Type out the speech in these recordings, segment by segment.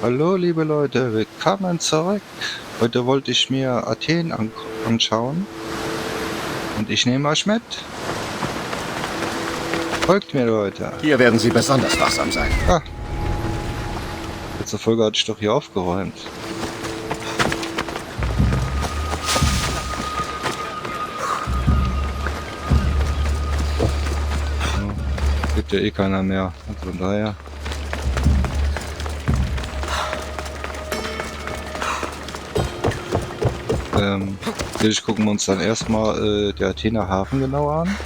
Hallo liebe Leute, willkommen zurück. Heute wollte ich mir Athen anschauen und ich nehme euch mit. Folgt mir, Leute. Hier werden Sie besonders wachsam sein. Ah. Letzte Folge hatte ich doch hier aufgeräumt. Gibt ja eh keiner mehr, also von daher. Natürlich gucken wir uns dann erstmal der Athener Hafen genauer an,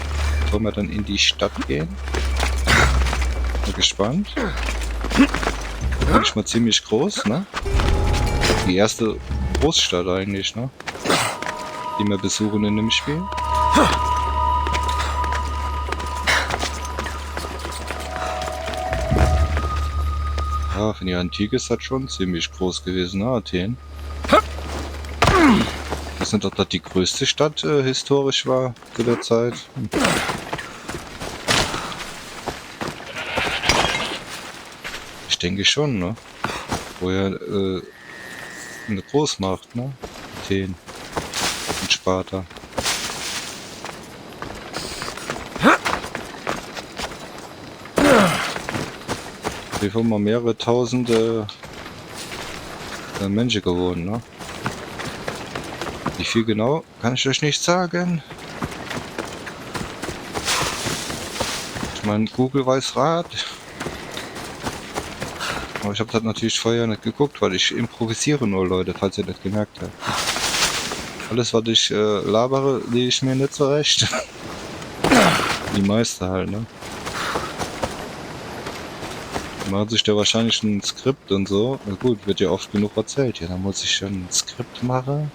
bevor wir dann in die Stadt gehen. Bin gespannt. Bin ich mal ziemlich groß, ne? Die erste Großstadt eigentlich, ne? Die wir besuchen in dem Spiel. Ja, für die Antike ist das schon ziemlich groß gewesen, ne? Athen. Ich weiß nicht, ob das die größte Stadt historisch war zu der Zeit. Ich denke schon, ne? Vorher eine Großmacht, ne? Athen und Sparta. Hier haben mal mehrere tausende Menschen gewohnt, ne? Wie viel genau, kann ich euch nicht sagen. Ich meine, Google weiß Rat. Aber ich habe das natürlich vorher nicht geguckt, weil ich improvisiere nur, Leute, falls ihr das gemerkt habt. Alles, was ich labere, lege ich mir nicht zurecht. Die meiste halt, ne? Man hat sich da wahrscheinlich ein Skript und so. Na gut, wird ja oft genug erzählt. Ja, dann muss ich schon ein Skript machen,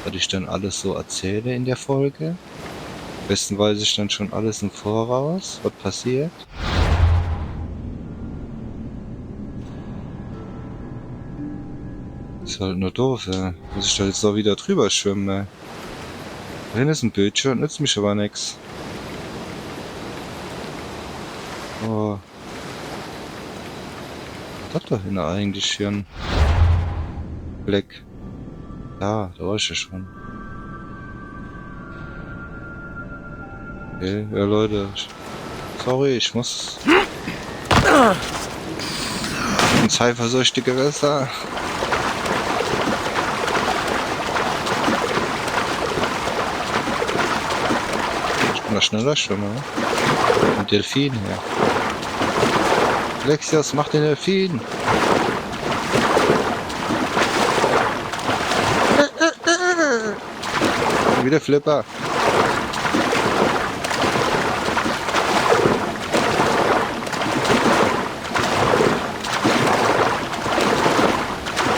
was ich dann alles so erzähle in der Folge. Am besten weiß ich dann schon alles im Voraus, was passiert. Ist halt nur doof, ja. Muss ich da jetzt noch wieder drüber schwimmen, ey. Da hinten ist ein Bildschirm, nützt mich aber nix. Oh. Was da hinten eigentlich hier ein Fleck? Ja, da war ich ja schon. Okay, ja Leute. Sorry, ich muss... Ein eifersüchtiger Gewässer. Ich bin da schneller schwimmer. Ein Delfin hier. Alexios, mach den Delfin! Wieder Flipper.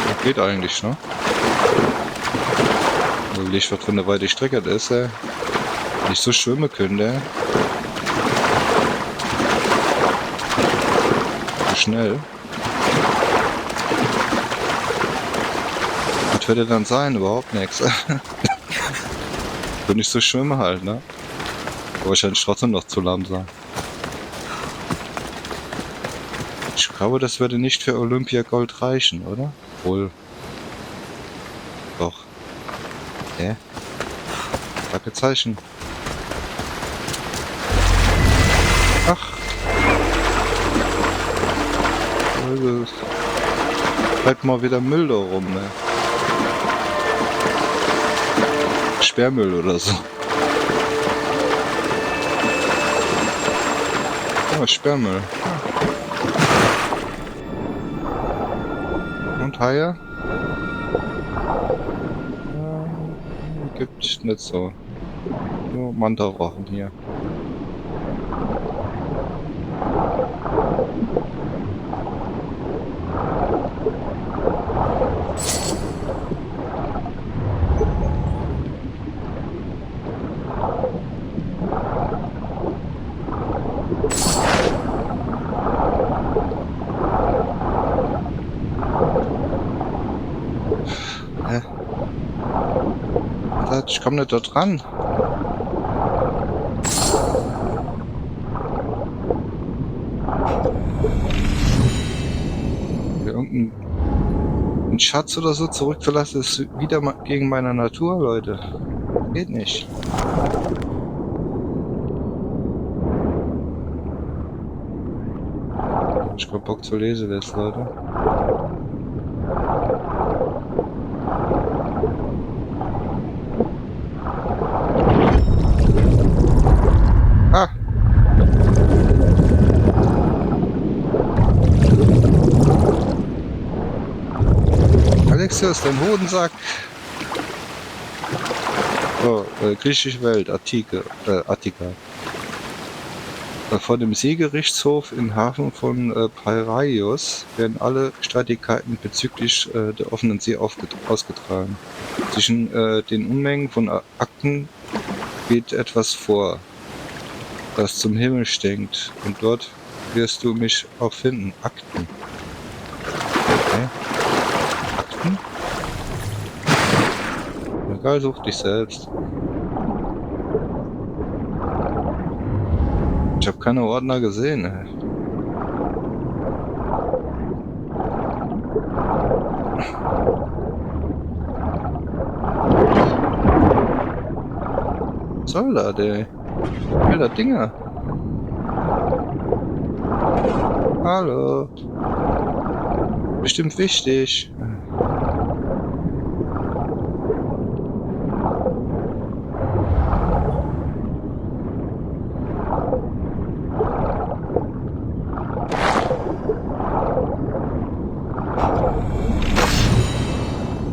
Das geht eigentlich, ne? Nicht, was für eine weite Strecke das ist, ey. Nicht so schwimmen könnte. So schnell. Was wird er dann sein? Überhaupt nichts. Könnte ich so schwimmen halt, ne? Aber wahrscheinlich trotzdem noch zu langsam. Ich glaube, das würde nicht für Olympia Gold reichen, oder? Wohl. Doch. Hä? Fragezeichen. Ach. Also, bleibt mal wieder Müll da rum, ne? Sperrmüll oder so. Oh, Sperrmüll. Und Haie? Gibt nicht so. Nur Manta-Rochen hier. Was? Ich komme nicht da dran. Irgendein Schatz oder so zurückzulassen, ist wieder gegen meine Natur, Leute. Geht nicht. Ich hab Bock zu lesen jetzt, Leute. Ah! Alexios, dein Hodensack! So, griechische Welt, Attika. Vor dem Seegerichtshof im Hafen von Piraeus werden alle Streitigkeiten bezüglich der offenen See ausgetragen. Zwischen den Unmengen von Akten geht etwas vor, das zum Himmel stinkt, und dort wirst du mich auch finden. Akten. Okay. Akten? Egal, such dich selbst. Ich habe keine Ordner gesehen. Ey. Was soll da, der? Wilder Dinger. Hallo. Bestimmt wichtig.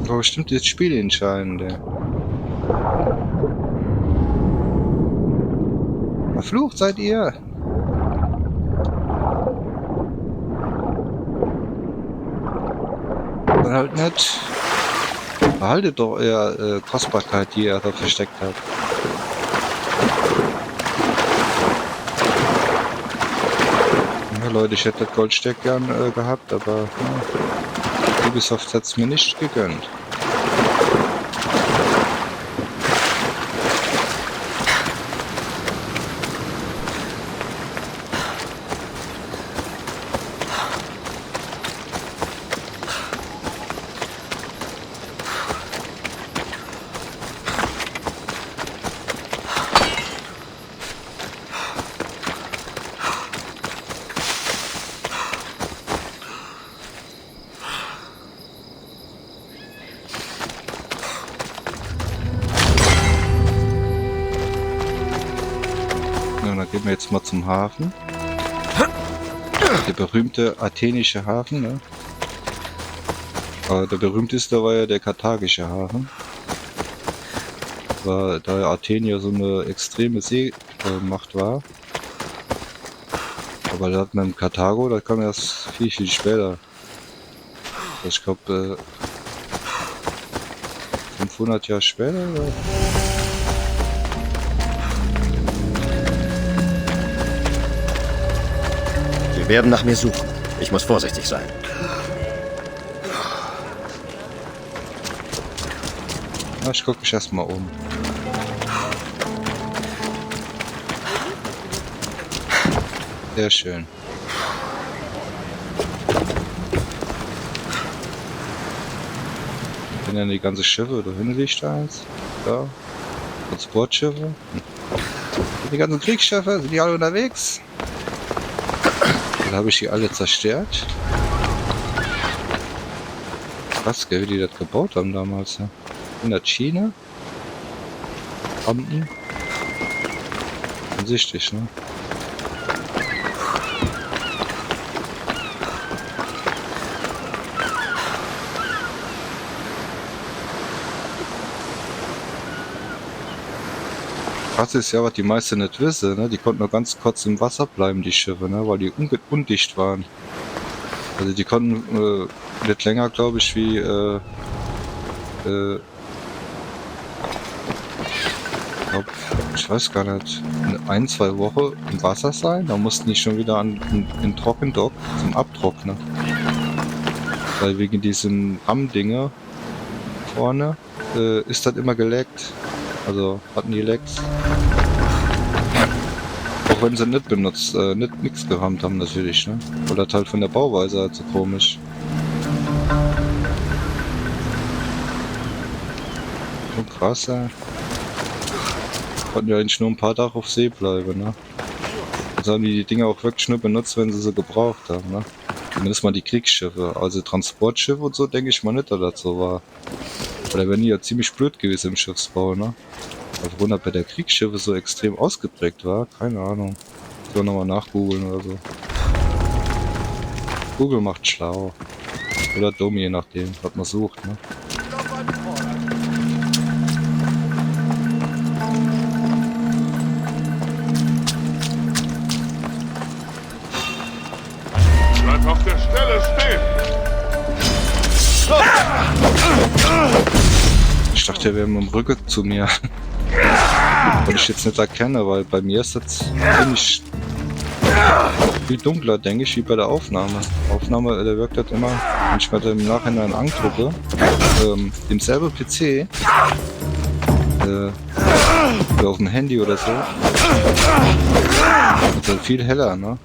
Aber bestimmt das Spiel entscheidend. Verflucht seid ihr! Dann halt nicht. Behaltet doch euer Kostbarkeit, die ihr da versteckt habt. Ja, Leute, ich hätte das Goldstück gern gehabt, aber Ubisoft hat es mir nicht gegönnt. Gehen wir jetzt mal zum Hafen. Der berühmte athenische Hafen, ne? Aber der berühmteste war ja der karthagische Hafen. Da Athen ja so eine extreme Seemacht war. Aber da hat man Karthago, da kam erst viel später. Ich glaube 500 Jahre später, oder? Sie werden nach mir suchen. Ich muss vorsichtig sein. Na, ich gucke mich erstmal um. Sehr schön. Wenn dann die ganze Schiffe, da hinten liegt eins. Da. Transportschiffe. Die ganzen Kriegsschiffe, sind die alle unterwegs? Dann habe ich die alle zerstört. Krass, gell, wie die das gebaut haben damals. Ja. In der China. Rampen. Offensichtlich, ne? Krass ist ja, was die meisten nicht wissen, ne? Die konnten nur ganz kurz im Wasser bleiben, die Schiffe, ne? Weil die undicht waren. Also die konnten nicht länger, glaube ich, wie ich weiß gar nicht, 1-2 Wochen im Wasser sein, da mussten die schon wieder in Trockendock zum Abtrocknen. Weil wegen diesem Rammdinger vorne ist das immer geleckt. Also hatten die Lecks. Auch wenn sie nicht benutzt, nix gerammt haben natürlich, ne? Oder halt von der Bauweise halt so komisch. Schon krass, ey. Konnten ja eigentlich nur ein paar Tage auf See bleiben, ne? Also haben die Dinger auch wirklich nur benutzt, wenn sie gebraucht haben, ne? Zumindest mal die Kriegsschiffe. Also Transportschiffe und so denke ich mal nicht, dass das so war. Oder wären die ja ziemlich blöd gewesen im Schiffsbau, ne? Aber warum das bei der Kriegsschiffe so extrem ausgeprägt war, keine Ahnung. So nochmal nachgoogeln oder so. Google macht schlau. Oder dumm, je nachdem, was man sucht, ne? Bleib auf der Stelle stehen! Ich dachte, er wäre mit dem Rücken zu mir. Weil ich jetzt nicht erkenne, weil bei mir ist das ziemlich viel dunkler, denke ich, wie bei der Aufnahme. Aufnahme, der wirkt halt immer, wenn ich mir im Nachhinein angucke, demselben PC, oder auf dem Handy oder so, ist halt viel heller, ne?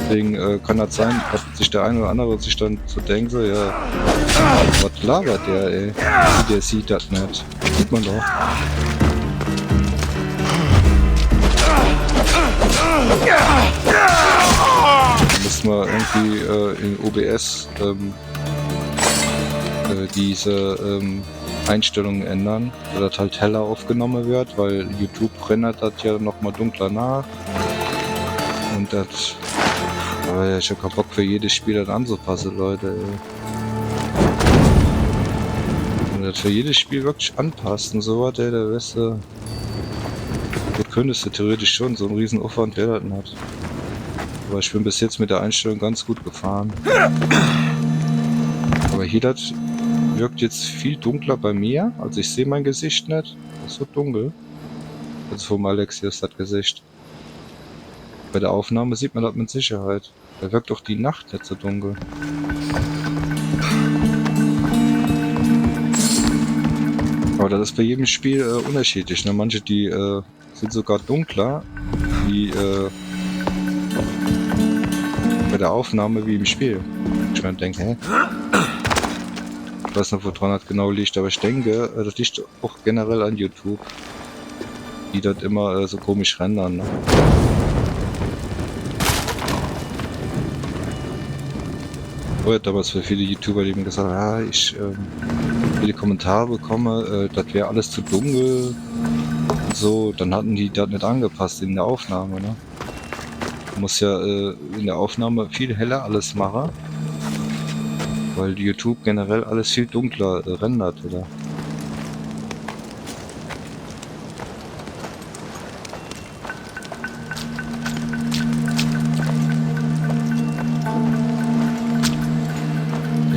Deswegen kann das sein, dass sich der eine oder andere sich dann so denkt, so, ja, was labert der, ey? Der sieht das nicht. Sieht man doch. Müssen wir irgendwie in OBS diese Einstellungen ändern, dass das halt heller aufgenommen wird, weil YouTube rendert das ja nochmal dunkler nach. Und das... Aber ich hab keinen Bock für jedes Spiel das anzupassen, Leute, ey. Wenn du das für jedes Spiel wirklich anpasst und so was, ey, da weißt du... Das könntest du theoretisch schon, so einen riesen Aufwand, der das hat. Aber ich bin bis jetzt mit der Einstellung ganz gut gefahren. Aber hier, das wirkt jetzt viel dunkler bei mir. Also ich sehe mein Gesicht nicht. Das ist so dunkel. Also vom Alex hier ist das Gesicht. Bei der Aufnahme sieht man das mit Sicherheit. Da wirkt doch die Nacht nicht so dunkel. Aber das ist bei jedem Spiel unterschiedlich. Ne? Manche, die sind sogar dunkler, wie bei der Aufnahme wie im Spiel. Ich mir denke, hä? Ich weiß nicht, woran das genau liegt, aber ich denke, das liegt auch generell an YouTube. Die das immer so komisch rendern. Ne? Vorher damals für viele YouTuber, die mir gesagt haben, ja, ich viele Kommentare bekomme, das wäre alles zu dunkel und so, dann hatten die das nicht angepasst in der Aufnahme, ne? Man muss ja in der Aufnahme viel heller alles machen, weil YouTube generell alles viel dunkler rendert, oder?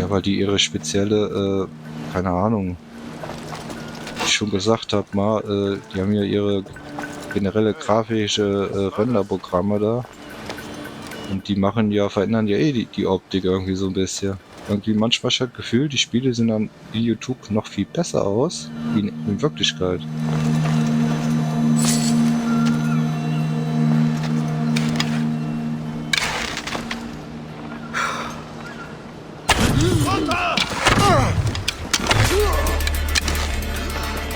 Weil die ihre spezielle, keine Ahnung, wie ich schon gesagt habe, mal, die haben ja ihre generelle grafische Renderprogramme da und die machen ja, verändern ja eh die Optik irgendwie so ein bisschen. Irgendwie manchmal hat das Gefühl, die Spiele sehen dann in YouTube noch viel besser aus, wie in Wirklichkeit.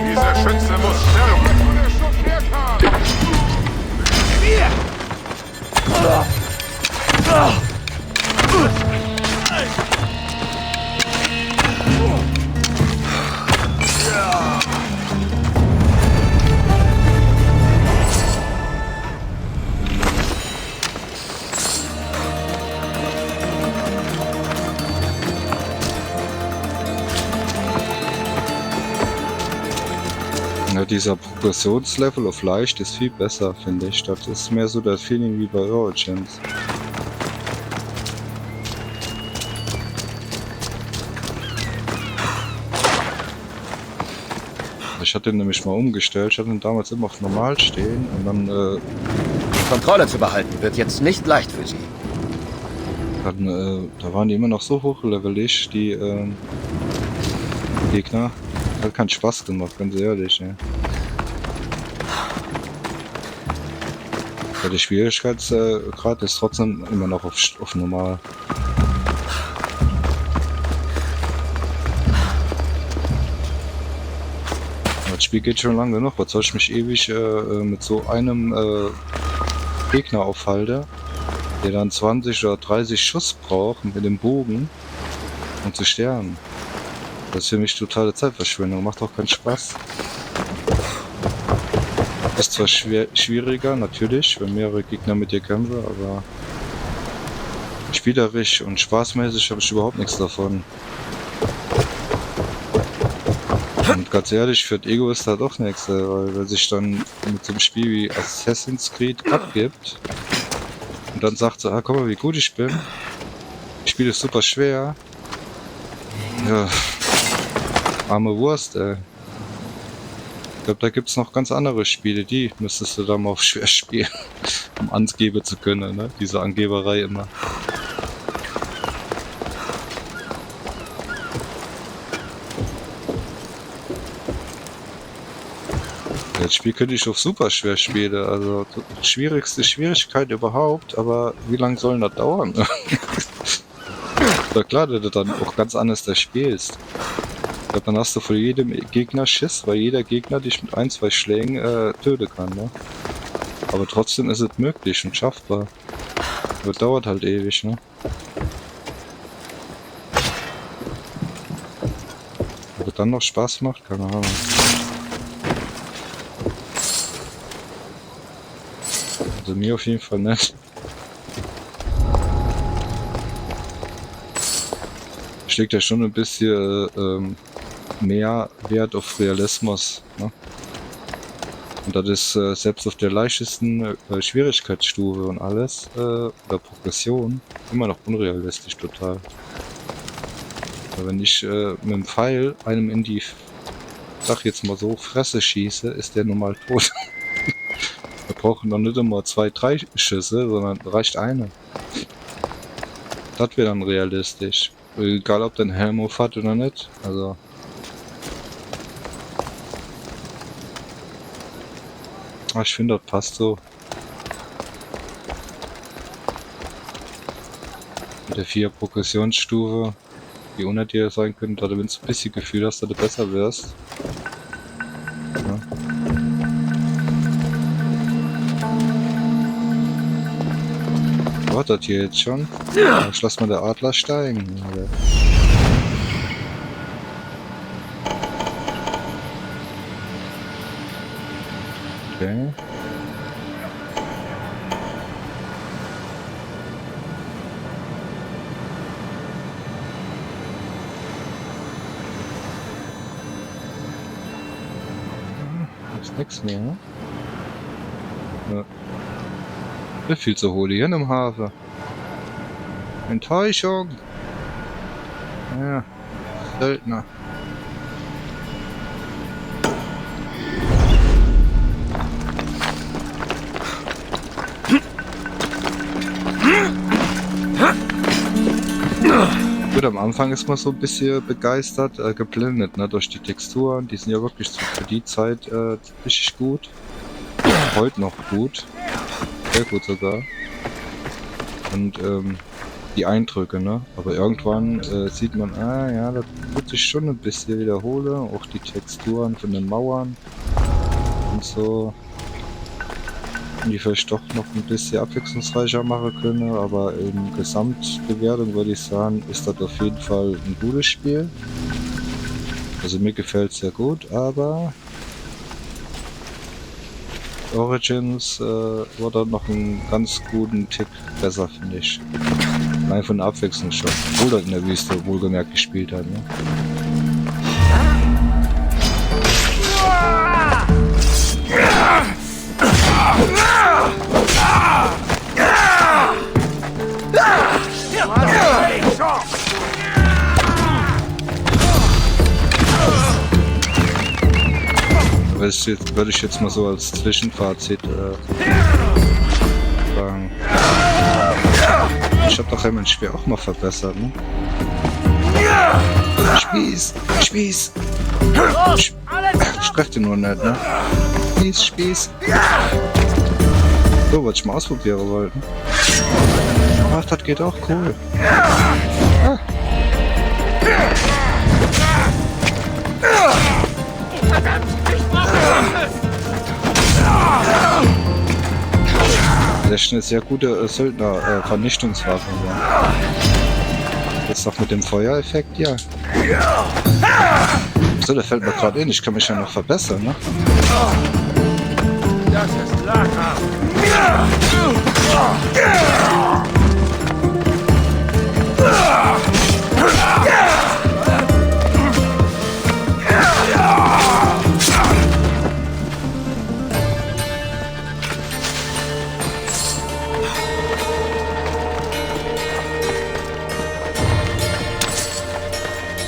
Dieser Schütze muss sterben, wo der Schuss herkam! Ja, dieser Progressionslevel auf leicht ist viel besser, finde ich. Das ist mehr so das Feeling wie bei Origins. Ich hatte ihn nämlich mal umgestellt, ich hatte ihn damals immer auf normal stehen und dann Kontrolle zu behalten wird jetzt nicht leicht für Sie. dann da waren die immer noch so hochlevelig, die Gegner. Hat keinen Spaß gemacht, ganz ehrlich, ne? Ja, der Schwierigkeitsgrad ist trotzdem immer noch auf normal. Das Spiel geht schon lange genug, was soll ich mich ewig mit so einem Gegner aufhalten, der dann 20 oder 30 Schuss braucht mit dem Bogen, um zu sterben. Das ist für mich totale Zeitverschwendung, macht auch keinen Spaß. Ist zwar schwieriger, natürlich, wenn mehrere Gegner mit dir kämpfen, aber spielerisch und spaßmäßig habe ich überhaupt nichts davon. Und ganz ehrlich, für das Ego ist da doch nichts, weil wer sich dann mit so einem Spiel wie Assassin's Creed abgibt und dann sagt so, ah, guck mal, wie gut ich bin, das Spiel ist super schwer, ja, arme Wurst, ey. Ich glaube, da gibt's noch ganz andere Spiele, die müsstest du dann mal auf schwer spielen, um angeben zu können, ne? Diese Angeberei immer. Das Spiel könnte ich auf super schwer spielen, also schwierigste Schwierigkeit überhaupt, aber wie lange soll das dauern? Na klar, dass du dann auch ganz anders da spielst. Ich glaube, dann hast du vor jedem Gegner Schiss, weil jeder Gegner dich mit 1, 2 Schlägen töten kann, ne? Aber trotzdem ist es möglich und schaffbar. Aber dauert halt ewig, ne? Ob es dann noch Spaß macht, keine Ahnung. Also mir auf jeden Fall nicht. Schlägt ja schon ein bisschen mehr Wert auf Realismus, ne? Und das ist selbst auf der leichtesten Schwierigkeitsstufe und alles, oder Progression, immer noch unrealistisch total. Aber wenn ich mit dem Pfeil einem in die, sag jetzt mal so, Fresse schieße, ist der normal tot. Wir brauchen noch nicht immer 2, 3 Schüsse, sondern reicht eine. Das wäre dann realistisch. Egal ob dein Helm auf hat oder nicht. Also. Ich finde, das passt so. Mit der 4 Progressionsstufe, die unter dir sein könnte, da wenn du ein bisschen Gefühl hast, dass du besser wirst. Ja. Wartet hier jetzt schon? Ja. Ich lass mal der Adler steigen. Oder? Okay. Ist nix mehr, ne? Ja. Viel zu hohe hier im Hafen. Enttäuschung. Ja, Söldner. Gut, am Anfang ist man so ein bisschen begeistert, geblendet, ne, durch die Texturen. Die sind ja wirklich für die Zeit richtig gut. Heute noch gut. Sehr gut sogar. Und die Eindrücke, ne? Aber irgendwann sieht man, ja, das wird sich schon ein bisschen wiederholen. Auch die Texturen von den Mauern und so. Die vielleicht doch noch ein bisschen abwechslungsreicher machen können, aber in Gesamtbewertung würde ich sagen, ist das auf jeden Fall ein gutes Spiel. Also mir gefällt es sehr gut, aber Origins war da noch einen ganz guten Tick besser, finde ich. Nein, von der Abwechslung schon. Obwohl er in der Wüste wohlgemerkt gespielt hat, ne? Das würde ich jetzt mal so als Zwischenfazit sagen. Ich hab doch mein Spiel auch mal verbessert, ne? Spieß! Spieß! Ich treffe den nur nicht, ne? Spieß! Spieß! So, was ich mal ausprobieren wollte. Ach, das geht auch cool. Das ist eine sehr gute Söldner-Vernichtungswaffe. Ja. Jetzt noch mit dem Feuereffekt, ja. So, der fällt mir gerade in. Ich kann mich ja noch verbessern, ne? Das ist Lager.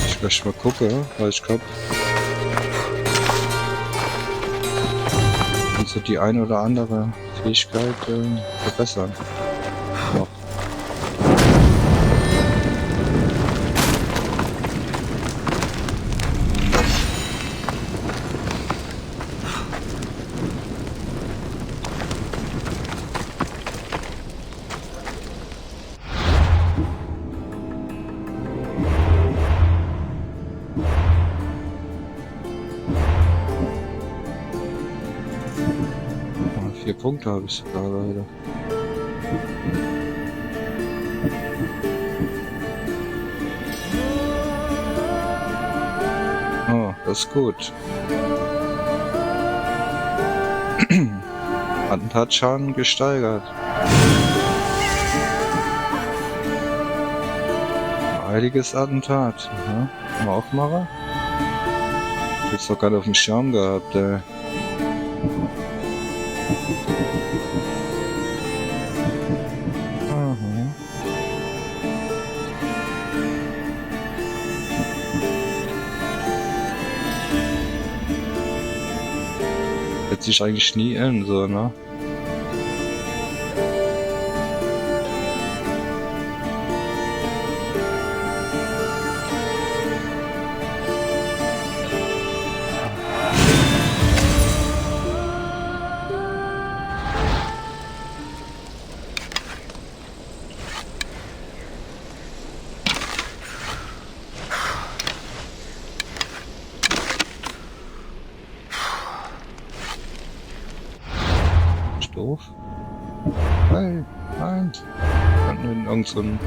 Ich möchte mal gucken, weil ich glaube, so die eine oder andere Fähigkeit verbessern. Noch. Ah, 4 Punkte habe ich sogar leider. Oh, das ist gut. Attentatschaden gesteigert. Heiliges Attentat. Ja, kann man auch machen. Ich hab's doch gerade auf dem Schirm gehabt, ey. Aha. Setzt sich eigentlich nie in, so, ne? Doof. Nein, nein. Und in irgend so ein...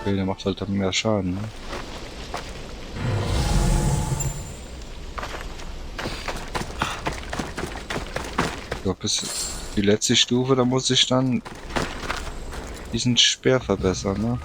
Okay, der macht halt dann mehr Schaden, ne? So, bis die letzte Stufe, da muss ich dann diesen Speer verbessern, ne?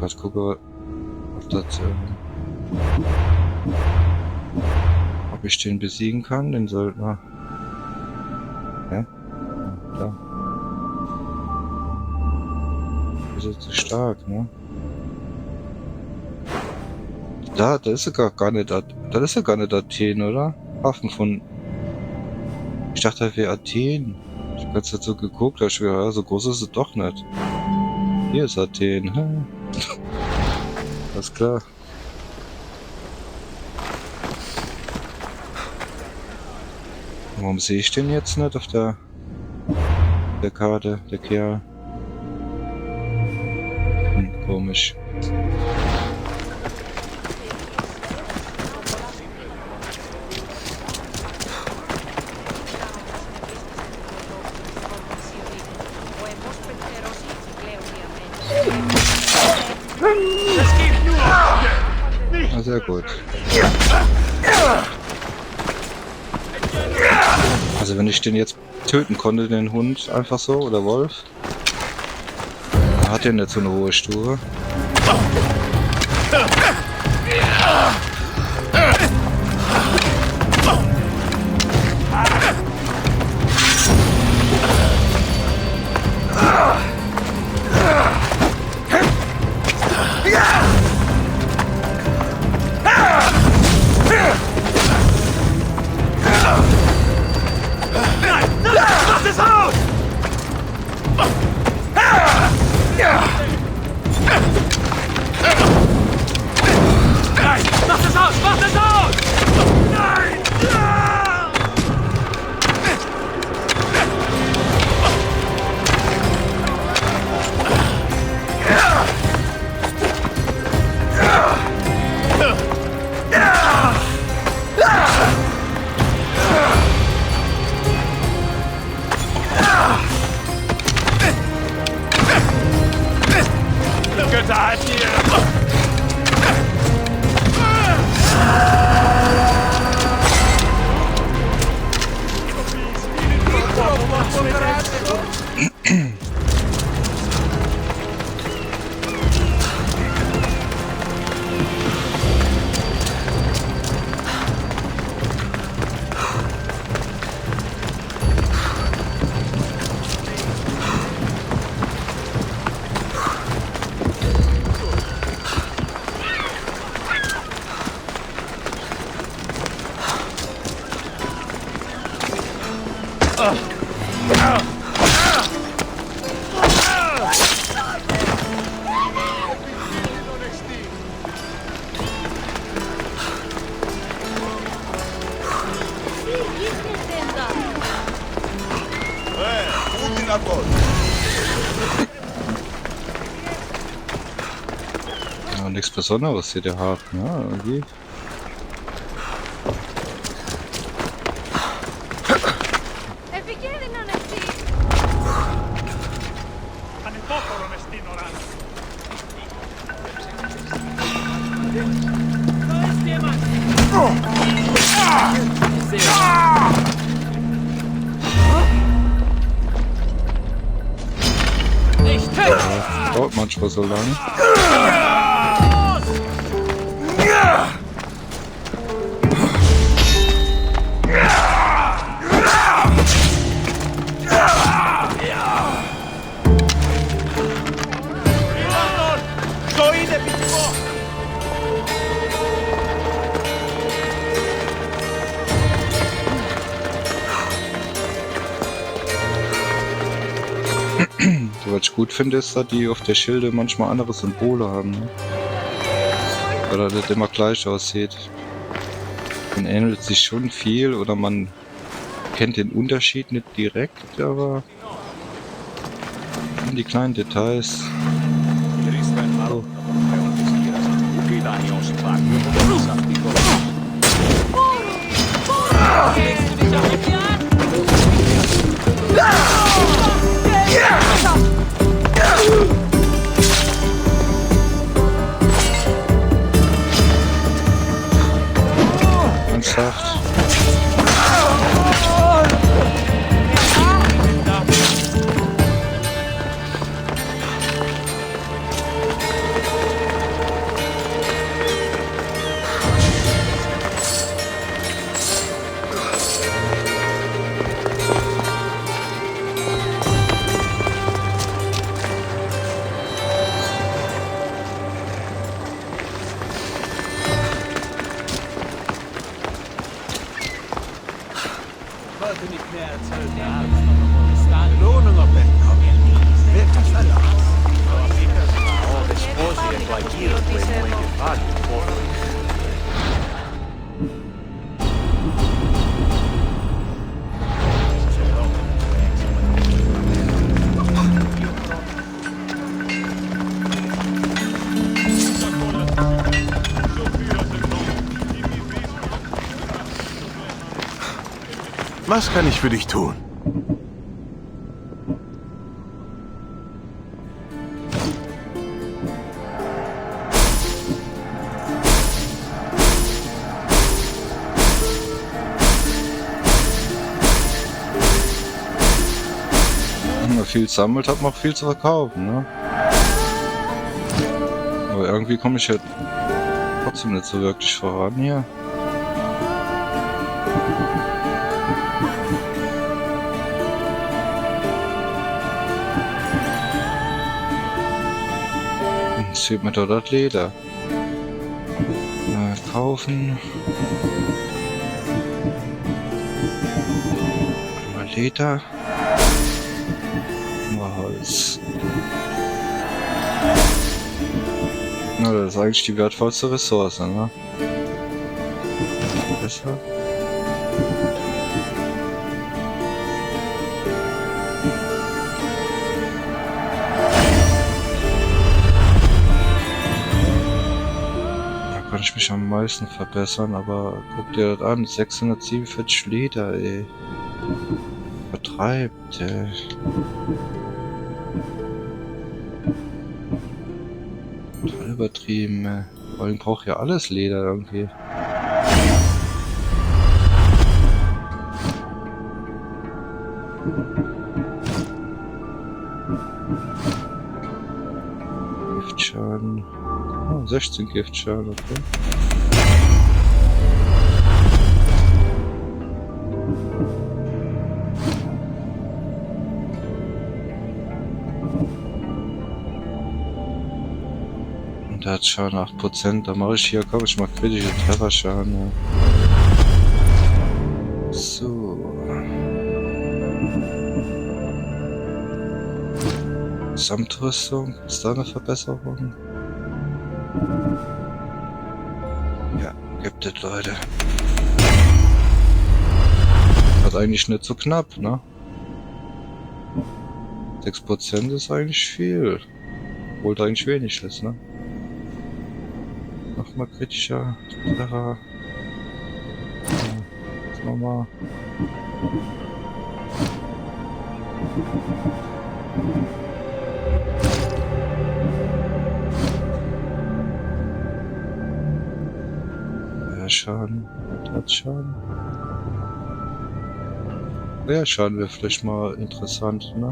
Ich gucke, ob das ob ich den besiegen kann, den Söldner. Ja? Da. Ist er zu stark, ne? Da, das ist ja gar nicht, das ist ja gar nicht Athen, oder? Hafen von... Ich dachte, das wäre Athen. Ich hab jetzt so geguckt, da ich ja, so groß ist es doch nicht. Hier ist Athen, hä? Alles klar. Warum sehe ich den jetzt nicht auf der Karte, der Kerl? Komisch. Ah, sehr gut. Also wenn ich den jetzt töten konnte, den Hund, einfach so, oder Wolf, dann hat der nicht so eine hohe Stufe. Unterhalb hier! Ja, nichts Besonderes hier, der Hafen, ja, irgendwie. Dauert manchmal so lange. Was ich gut finde, ist, dass die auf der Schilde manchmal andere Symbole haben, ne? Weil das nicht immer gleich aussieht. Man ähnelt sich schon viel oder man kennt den Unterschied nicht direkt, aber die kleinen Details. So. Ernsthaft? Was kann ich für dich tun? Wenn man viel sammelt, hat man auch viel zu verkaufen, ne? Aber irgendwie komme ich ja trotzdem nicht so wirklich voran hier. Jetzt fehlt mir doch das Leder. Kaufen. Mal Leder. Mal Holz. Na, das ist eigentlich die wertvollste Ressource, ne? Besser. Kann ich mich am meisten verbessern, aber guck dir das an, 647 Liter, ey. Vertreibt, ey. Total übertrieben, ey. Vor allem braucht ja alles Leder irgendwie. Giftschaden. Oh, 16 Giftschaden, okay. Und der hat Schaden 8%. Da mache ich hier, komm, ich mach kritische Trefferschaden. Ja. So. Samtrüstung, ist da eine Verbesserung? Ja, gibt es, Leute. Hat eigentlich nicht so knapp, ne? 6% ist eigentlich viel. Obwohl da eigentlich wenig ist, ne? Nochmal kritischer Treffer. Ja, nochmal. Schaden, Schaden. Ja, Schaden wäre vielleicht mal interessant, ne?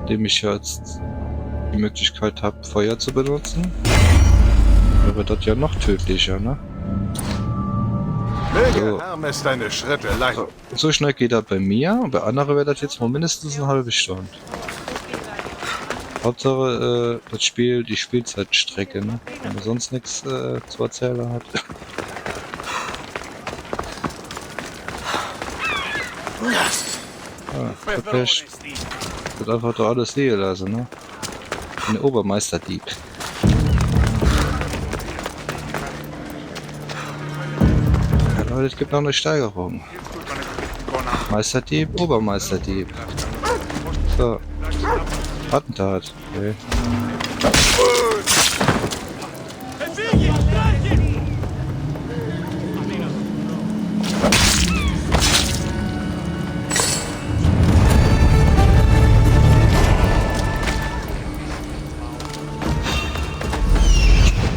Indem ich jetzt die Möglichkeit habe, Feuer zu benutzen. Wäre das ja noch tödlicher, ne? Möge Hermes deine Schritte leiten. So schnell geht das bei mir, und bei anderen wäre das jetzt mal mindestens eine halbe Stunde. Hauptsache, das Spiel, die Spielzeitstrecke, ne? Wenn man sonst nichts zu erzählen hat. Verpasst. Wird einfach doch alles liegen lassen, ne? Ein Obermeisterdieb. Ja, Leute, es gibt noch eine Steigerung. Meisterdieb, Obermeisterdieb. So. Attentat. Okay.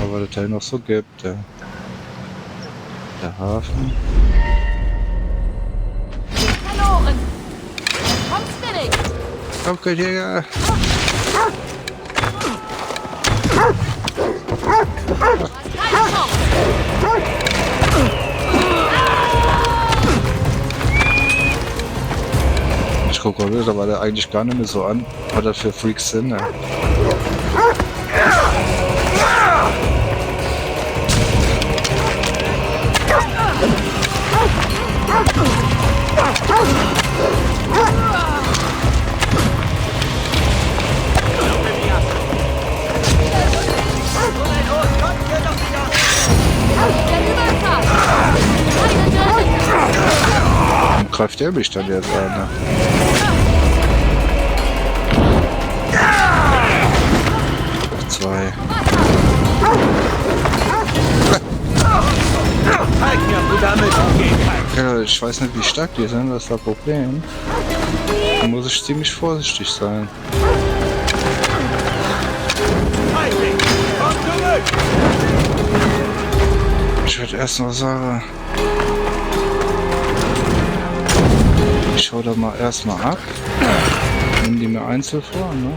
Aber der Teil noch so gibt, ja. Der Hafen. Verloren! Kommst du nicht! Okay, Jäger! Keine Chance! Ich guck mal wieder, weil der eigentlich gar nicht mehr so an, was das für Freaks sind, ja. Warum greift der mich dann jetzt an? Ne? Auf 2. Ja, ich weiß nicht, wie stark die sind, das ist das Problem. Da muss ich ziemlich vorsichtig sein. Ich würde erst noch sagen, ich schau da mal erstmal ab. Nehmen die mir einzeln vor, ne?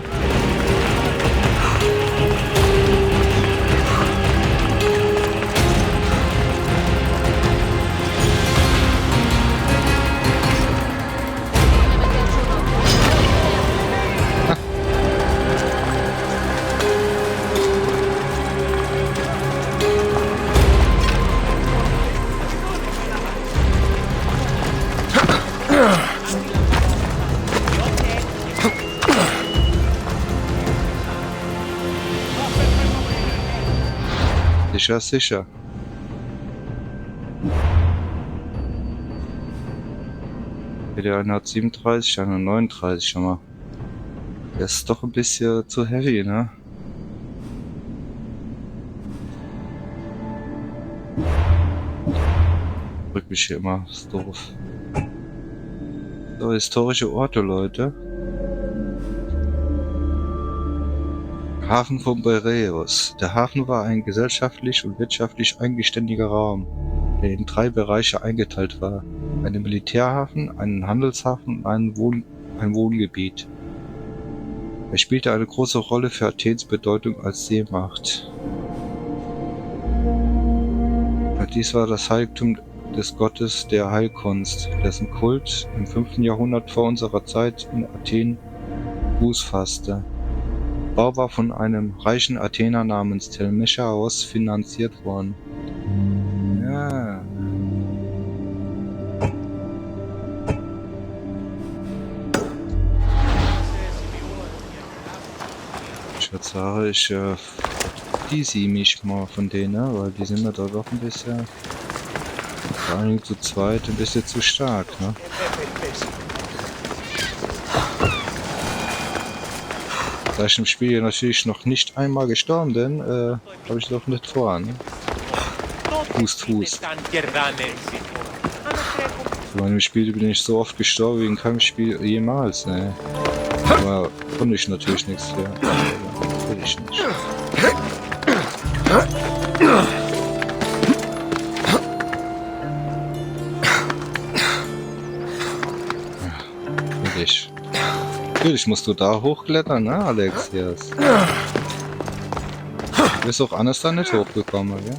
Sicher, sicher. Der eine hat 37, der andere 39, schau mal. Der ist doch ein bisschen zu heavy, ne? Drück mich hier immer, ist doof. So, historische Orte, Leute. Hafen von Piraeus. Der Hafen war ein gesellschaftlich und wirtschaftlich eigenständiger Raum, der in 3 Bereiche eingeteilt war. Einen Militärhafen, einen Handelshafen und ein Wohngebiet. Er spielte eine große Rolle für Athens Bedeutung als Seemacht. Dies war das Heiligtum des Gottes der Heilkunst, dessen Kult im 5. Jahrhundert vor unserer Zeit in Athen Fuß fasste. Der Bau war von einem reichen Athener namens Telmeschaos finanziert worden. Ja. Ich würde sagen, ich easy mich mal von denen, weil die sind mir da doch ein bisschen, vor allem zu zweit, ein bisschen zu stark, ne? Da ich im Spiel natürlich noch nicht einmal gestorben bin, habe ich doch nicht vor, ne? Fuß. In meinem Spiel bin ich so oft gestorben wie in keinem Spiel jemals, ne? Aber konnte ich natürlich nichts für. Will ich nicht. Natürlich. Natürlich musst du da hochklettern, ne, Alexias? Du bist auch anders da nicht hochgekommen, ja?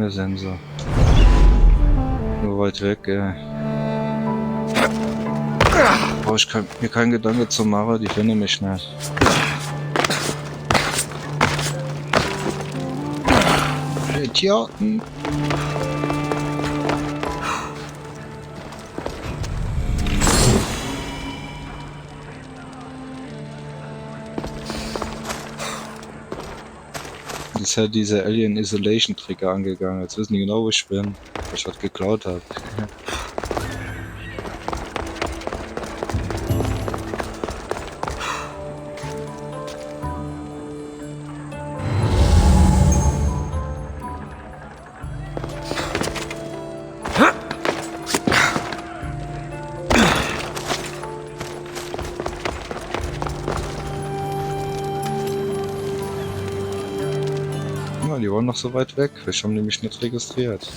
Sensor. Nur weit weg, brauche ich mir keinen Gedanke zu machen, die finden mich nicht. Idioten! Ist ja diese Alien Isolation Trigger angegangen. Jetzt wissen die genau, wo ich bin, weil ich was geklaut habe. Die waren noch so weit weg. Wir haben nämlich nicht registriert.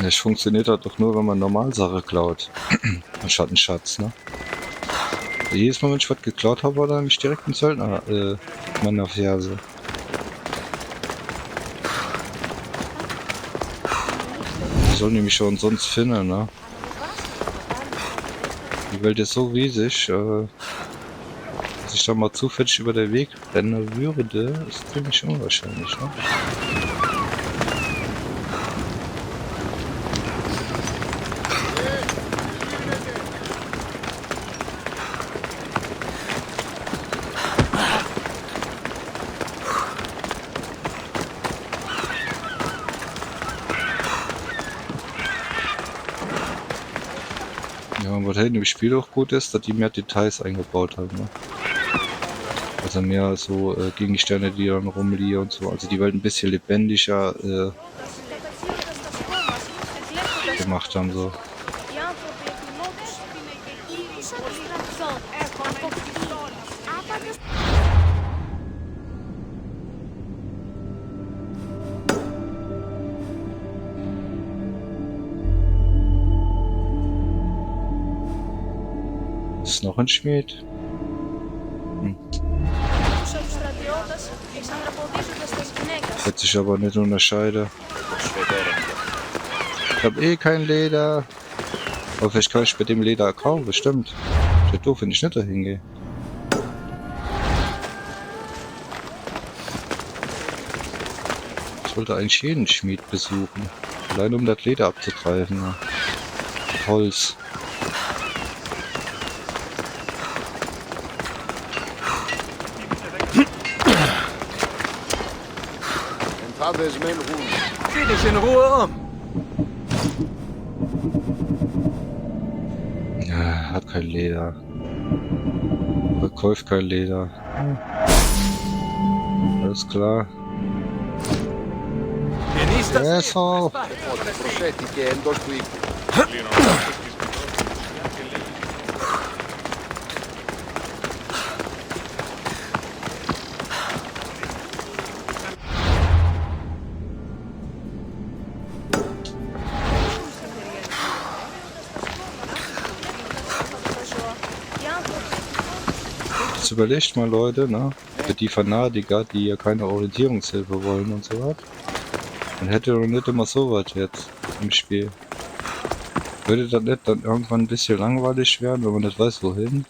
Das funktioniert halt doch nur, wenn man Normalsache klaut. Anstatt einen Schatz, ne? Jedes Mal, wenn ich was geklaut habe, war da nämlich direkt ein Söldner meiner Ferse. Soll nämlich schon sonst finden, ne? Die Welt ist so riesig, dass ich da mal zufällig über den Weg rennen würde, ist ziemlich unwahrscheinlich, ne? Ja, und was halt in dem Spiel auch gut ist, dass die mehr Details eingebaut haben, ne? Also mehr so Gegenstände, die dann rumliegen und so. Also die Welt ein bisschen lebendiger gemacht haben, so. Ist noch ein Schmied? Wird sich aber nicht unterscheiden. Ich habe eh kein Leder. Aber vielleicht kann ich bei dem Leder kaufen, bestimmt. Ich wäre doof, wenn ich nicht dahin gehe. Ich wollte eigentlich jeden Schmied besuchen. Allein um das Leder abzugreifen. Ne? Holz. Geh dich in Ruhe um. Ja, hat kein Leder. Verkauft kein Leder. Alles klar. Genieß das Asshole. Jetzt überlegt mal, Leute, ne? Für die Fanatiker, die ja keine Orientierungshilfe wollen und so was. Man hätte doch nicht immer so was jetzt im Spiel. Würde das nicht dann irgendwann ein bisschen langweilig werden, wenn man nicht weiß, wohin?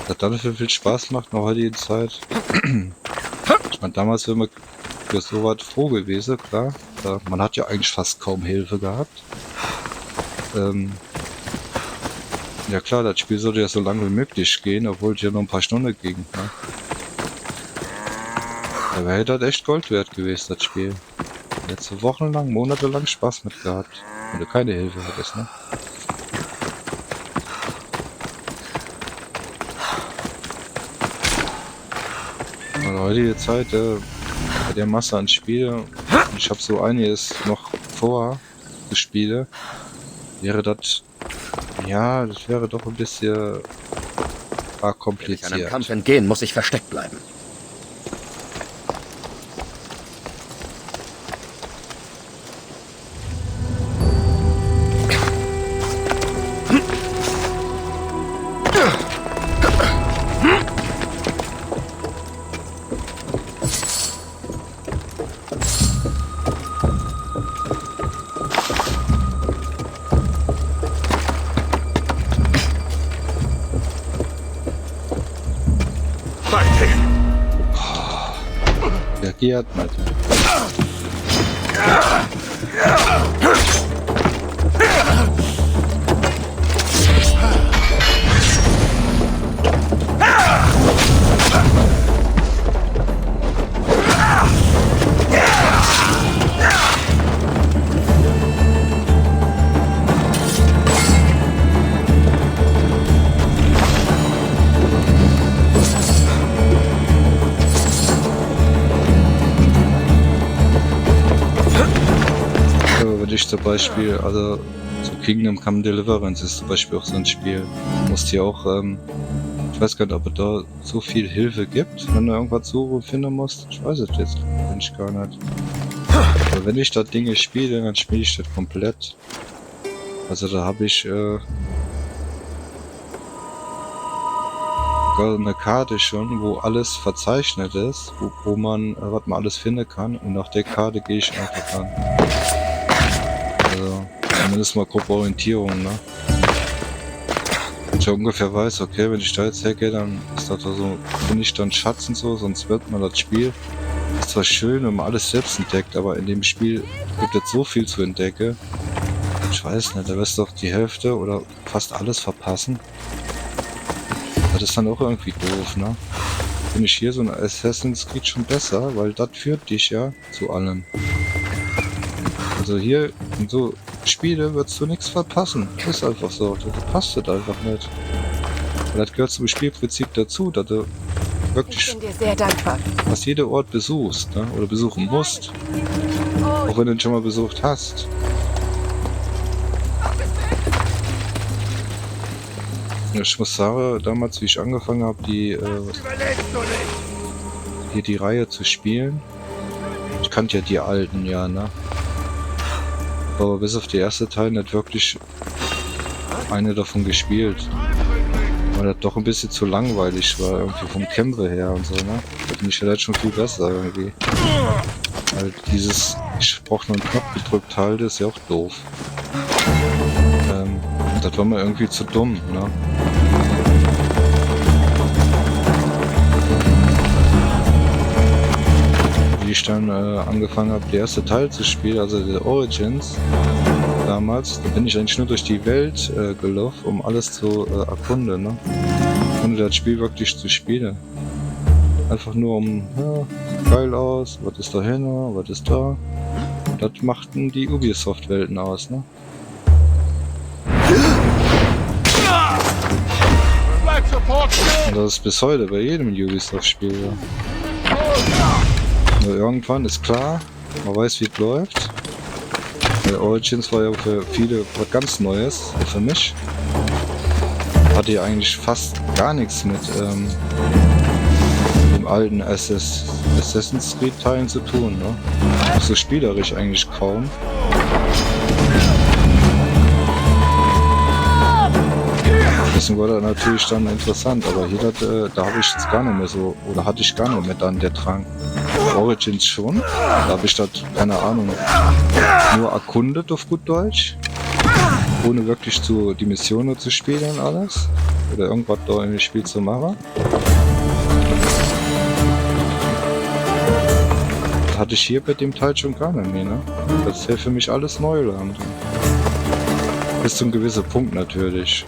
Das dann für viel Spaß macht in der heutigen Zeit. Ich meine, damals wäre man für so was froh gewesen, klar. Man hat ja eigentlich fast kaum Hilfe gehabt. Ja klar, das Spiel sollte ja so lange wie möglich gehen, obwohl es ja noch ein paar Stunden ging. Ne? Da wäre das echt Gold wert gewesen, das Spiel. Letzte wochenlang, monatelang Spaß mit gehabt. Wenn du keine Hilfe hattest, ne? In der heutigen Zeit, bei der Masse an Spielen, ich habe so einiges noch vor zu spielen, wäre das, ja, das wäre doch ein bisschen Will ich einem kompliziert. Kampf entgehen, muss ich versteckt bleiben. Reagiert, Alter. Wenn ich zum Beispiel, also so Kingdom Come Deliverance ist zum Beispiel auch so ein Spiel. Du musst hier auch, ich weiß gar nicht, ob es da so viel Hilfe gibt, wenn du irgendwas so finden musst. Ich weiß es jetzt eigentlich gar nicht. Aber wenn ich da Dinge spiele, dann spiele ich das komplett. Also da habe ich sogar eine Karte schon, wo alles verzeichnet ist, wo man, was man alles finden kann, und nach der Karte gehe ich einfach an. Also, zumindest mal grobe Orientierung, ne? Ich ja ungefähr weiß, okay, wenn ich da jetzt hergehe, dann ist das so, finde ich dann Schatz und so, sonst wird man das Spiel. Ist zwar schön, wenn man alles selbst entdeckt, aber in dem Spiel gibt es so viel zu entdecken. Ich weiß nicht, da wirst du doch die Hälfte oder fast alles verpassen. Das ist dann auch irgendwie doof, ne? Finde ich hier so ein Assassin's Creed schon besser, weil das führt dich ja zu allem. Also hier in so Spiele würdest du nichts verpassen. Ist einfach so. Das passt das einfach nicht. Und das gehört zum Spielprinzip dazu, dass du wirklich Ich bin dir sehr dankbar. fast jeden Ort besuchst, ne? Oder besuchen musst. Auch wenn du ihn schon mal besucht hast. Ja, ich muss sagen, damals wie ich angefangen habe, hier die Reihe zu spielen. Ich kannte ja die alten, ja, ne? Aber bis auf die erste Teil nicht wirklich eine davon gespielt. Weil das doch ein bisschen zu langweilig war, irgendwie vom Kämpfe her und so, ne? Da finde ich vielleicht schon viel besser irgendwie. Weil dieses, ich brauche nur einen Knopf gedrückt halte, ist ja auch doof. Das war mir irgendwie zu dumm, ne? Wie wie ich dann angefangen habe, der erste Teil zu spielen, also der Origins damals, da bin ich eigentlich nur durch die Welt gelaufen, um alles zu erkunden, ne? Ohne das Spiel wirklich zu spielen. Einfach nur um, ja, geil aus, was ist da hin, was ist da? Das machten die Ubisoft-Welten aus, ne? Bleib sofort stehen! Und das ist bis heute bei jedem Ubisoft-Spiel, ja. Nur irgendwann ist klar, man weiß, wie es läuft. Der Origins war ja für viele was ganz Neues, für mich. Hatte ja eigentlich fast gar nichts mit dem alten Assassin's Creed Teilen zu tun, ne? So spielerisch eigentlich kaum. Deswegen war das natürlich dann interessant, aber hier da habe ich jetzt gar nicht mehr so, oder hatte ich gar nicht mehr dann der Drang. Origins schon, da habe ich das, keine Ahnung, nur erkundet auf gut Deutsch, ohne wirklich die Missionen zu spielen und alles, oder irgendwas da im Spiel zu machen. Das hatte ich hier bei dem Teil schon gar nicht mehr, ne? Das ist ja für mich alles Neuland. Bis zu einem gewissen Punkt natürlich.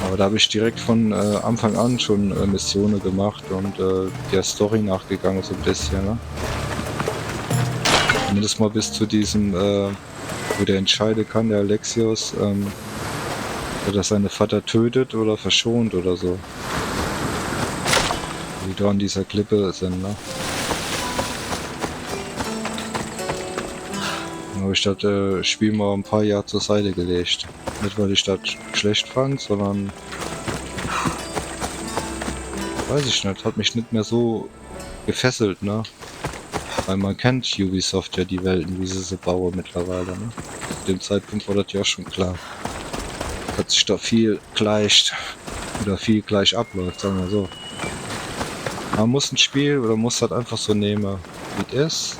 Aber da habe ich direkt von Anfang an schon Missionen gemacht und der Story nachgegangen so ein bisschen, ne? Zumindest mal bis zu diesem, wo der entscheiden kann, der Alexios, ob er seine Vater tötet oder verschont oder so. Die da an dieser Klippe sind, ne? Dann habe ich das Spiel mal ein paar Jahre zur Seite gelegt. Nicht weil ich das schlecht fand, sondern weiß ich nicht, hat mich nicht mehr so gefesselt, ne? Weil man kennt Ubisoft ja die Welten, wie sie bauen mittlerweile, ne? Zu dem Zeitpunkt war das ja schon klar. Dass sich da viel gleicht oder viel gleich abläuft, sagen wir so. Man muss ein Spiel oder muss das einfach so nehmen, wie es ist.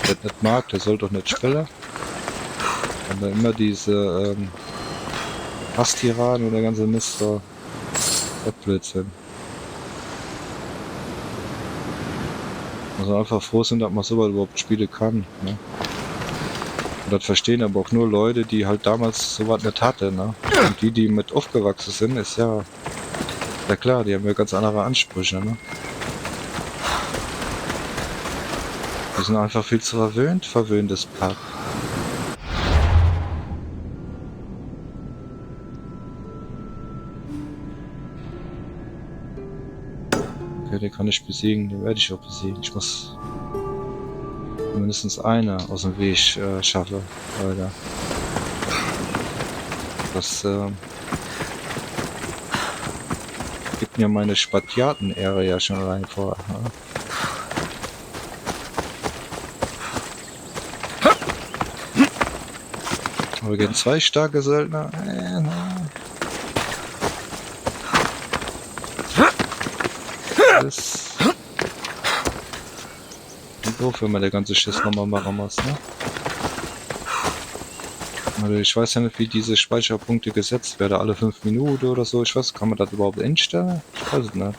Wer das nicht mag, der soll doch nicht spielen. Aber immer diese Hasstiraden und der ganze Mist da, das Blödsinn. Also einfach froh sind, dass man sowas überhaupt spielen kann, ne? Und das verstehen aber auch nur Leute, die halt damals sowas nicht hatten, ne? Und die mit aufgewachsen sind, ist ja klar, die haben ja ganz andere Ansprüche, ne? Die sind einfach viel zu verwöhntes Pack. Okay, den kann ich besiegen, den werde ich auch besiegen. Ich muss mindestens einer aus dem Weg schaffen, Alter. Das gibt mir meine Spatiaten-Ehre ja schon allein vor. Ne? Aber gegen zwei starke Söldner. Das ist doof, wenn man der ganze Schiss nochmal machen muss, ne? Also ich weiß ja nicht, wie diese Speicherpunkte gesetzt werden, alle 5 Minuten oder so. Ich weiß, kann man das überhaupt einstellen? Ich weiß es nicht.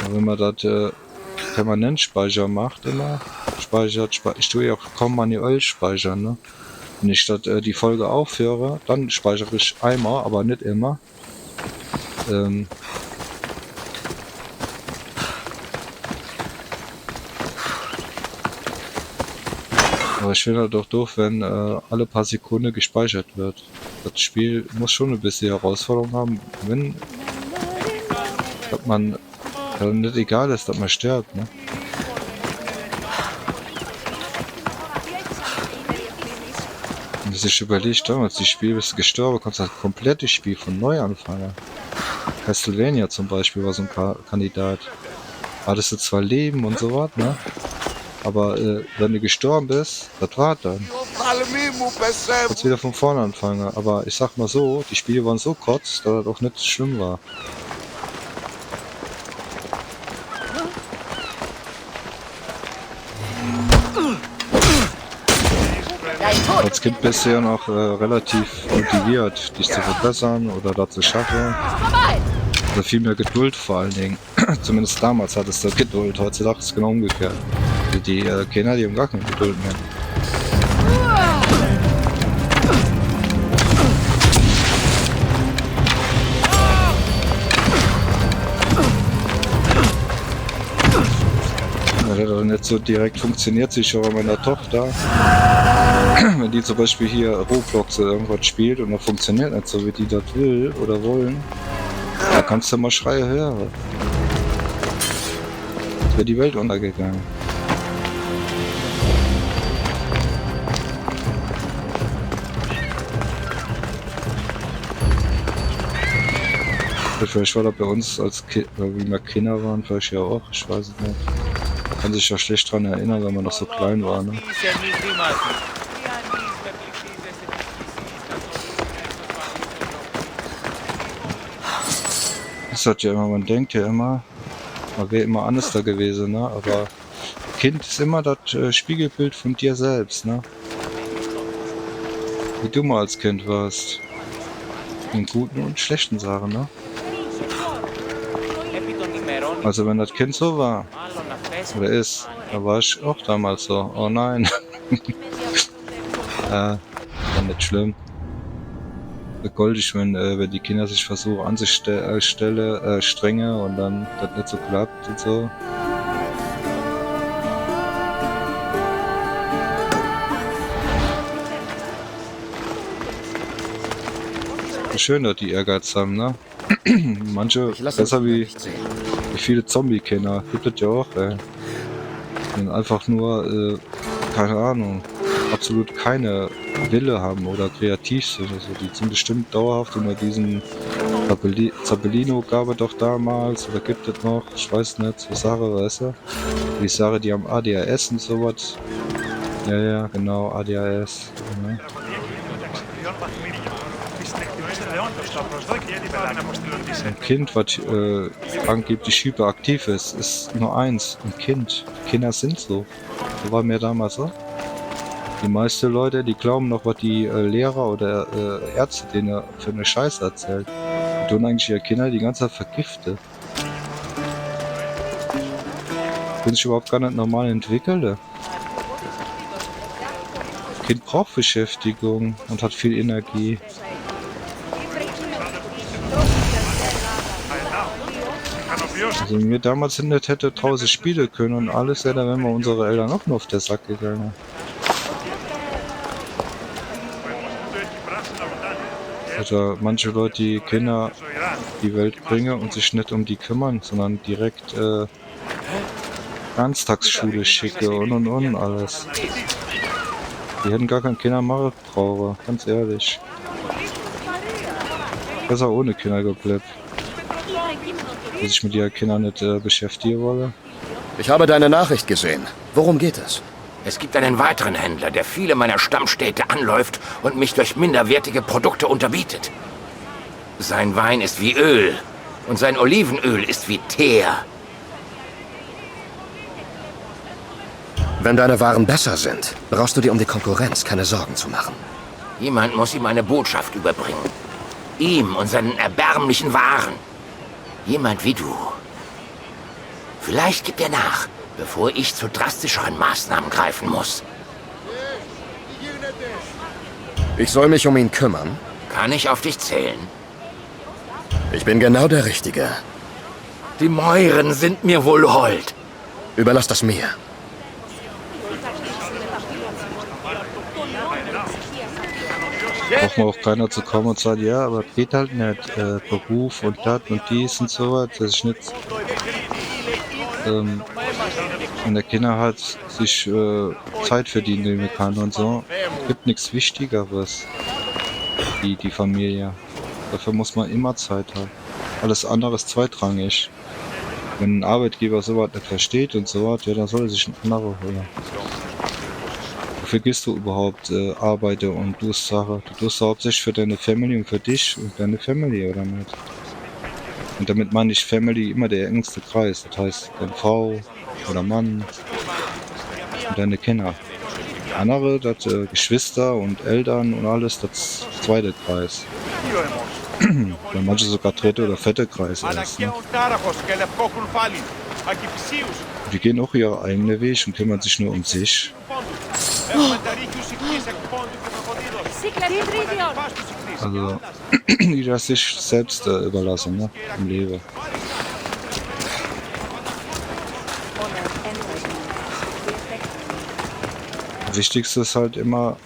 Aber wenn man das permanent Speicher macht, immer ich tue ja auch kaum manuell speichern, ne? Wenn ich die Folge aufhöre, dann speichere ich einmal, aber nicht immer. Aber ich finde halt doch doof, wenn alle paar Sekunden gespeichert wird. Das Spiel muss schon ein bisschen Herausforderung haben, wenn dass man nicht egal ist, dass man stirbt, ne? Wenn sich überlegt, damals die Spiel bist du gestorben, kannst du das komplette Spiel von neu anfangen. Castlevania zum Beispiel war so ein Kandidat. Hattest du zwar Leben und so was, ne? Aber wenn du gestorben bist, das war dann. Kannst wieder von vorne anfangen. Aber ich sag mal so, die Spiele waren so kurz, dass das auch nicht schlimm war. Als Kind bist du ja noch relativ motiviert, dich zu verbessern oder da zu schaffen. Vorbei! Also viel mehr Geduld vor allen Dingen. Zumindest damals hattest du Geduld, heutzutage ist es genau umgekehrt. Also die Kinder, die haben gar keine Geduld mehr. Das hat doch nicht so direkt funktioniert, sicher bei meiner Tochter. Wenn die zum Beispiel hier Roblox oder irgendwas spielt und das funktioniert nicht so, wie die das will oder wollen, da kannst du mal Schreie hören. Jetzt wäre die Welt untergegangen. Vielleicht war das bei uns als wie wir Kinder waren, vielleicht ja auch, ich weiß es nicht. Man kann sich ja schlecht dran erinnern, wenn man noch so klein war, ne? Das hat ja immer, man denkt ja immer, man wäre immer anders da gewesen, ne? Aber Kind ist immer das Spiegelbild von dir selbst, ne? Wie du mal als Kind warst. In guten und schlechten Sachen, ne? Also wenn das Kind so war, oder ist, da war ich auch damals so. Oh nein. War nicht schlimm. Goldig, wenn die Kinder sich versuchen an sich strenge und dann das nicht so klappt und so. Schön, dass die Ehrgeiz haben, ne? Manche besser wie viele Zombie-Kinder. Gibt es ja auch, ey. Die einfach nur, keine Ahnung, absolut keine Wille haben oder kreativ sind. Also die sind bestimmt dauerhaft unter diesen Zappellino gab es doch damals, oder gibt es noch, ich weiß nicht, so Sache, weißt du? Die Sache, die haben ADHS und sowas. Ja, genau, ADHS. Ja. Ein Kind, was angeblich hyperaktiv ist nur eins, ein Kind. Kinder sind so. So war mir damals so. Die meisten Leute, die glauben noch, was die Lehrer oder Ärzte denen für eine Scheiße erzählt. Die tun eigentlich ihre Kinder die ganze Zeit vergiftet. Können sich überhaupt gar nicht normal entwickeln. Kind braucht Beschäftigung und hat viel Energie. Also wenn wir damals nicht hätte draußen spielen können und alles, ja, dann wären wir unsere Eltern auch nur auf der Sack gegangen. Also manche Leute, die Kinder die Welt bringen und sich nicht um die kümmern, sondern direkt Ganztagsschule schicken und alles. Die hätten gar kein Kindermache brauchen, ganz ehrlich. Besser ohne Kinder geblieben. Dass ich mit ihren Kindern nicht beschäftigen wolle. Ich habe deine Nachricht gesehen. Worum geht es? Es gibt einen weiteren Händler, der viele meiner Stammstädte anläuft und mich durch minderwertige Produkte unterbietet. Sein Wein ist wie Öl und sein Olivenöl ist wie Teer. Wenn deine Waren besser sind, brauchst du dir um die Konkurrenz keine Sorgen zu machen. Jemand muss ihm eine Botschaft überbringen. Ihm und seinen erbärmlichen Waren. Jemand wie du. Vielleicht gibt er nach, bevor ich zu drastischeren Maßnahmen greifen muss. Ich soll mich um ihn kümmern? Kann ich auf dich zählen? Ich bin genau der Richtige. Die Mäuren sind mir wohl hold. Überlass das mir. Braucht man auch keiner zu kommen und sagen, ja, aber geht halt nicht. Beruf und das und dies und so was. Das ist nicht. Wenn der Kinder halt sich Zeit verdienen kann und so. Gibt nichts Wichtigeres. Die Familie. Dafür muss man immer Zeit haben. Alles andere ist zweitrangig. Wenn ein Arbeitgeber sowas nicht versteht und sowas, ja, dann soll er sich ein anderer holen. Wofür gehst du überhaupt arbeiten und tust Sache? Du tust hauptsächlich für deine Family und für dich und deine Family, oder nicht? Und damit meine ich Family immer der engste Kreis. Das heißt, deine Frau oder Mann und deine Kinder. Andere, das Geschwister und Eltern und alles, das zweite Kreis. Weil manche sogar dritte oder fette Kreise erst, ne? Αναγκαίων τάραχος και λευκό κουλφάλι. Ακιφυσίους. Die gehen auch ihre eigene Weg und kümmern sich nur um sich. Έχουμε τα ρίχιους ηχθείς εκπόντου και προχωρίδος. Cycladridion. Πας τους ηχθείς. Also, die das sich selbst überlassen, ne? Im Leben. Wichtigste ist halt immer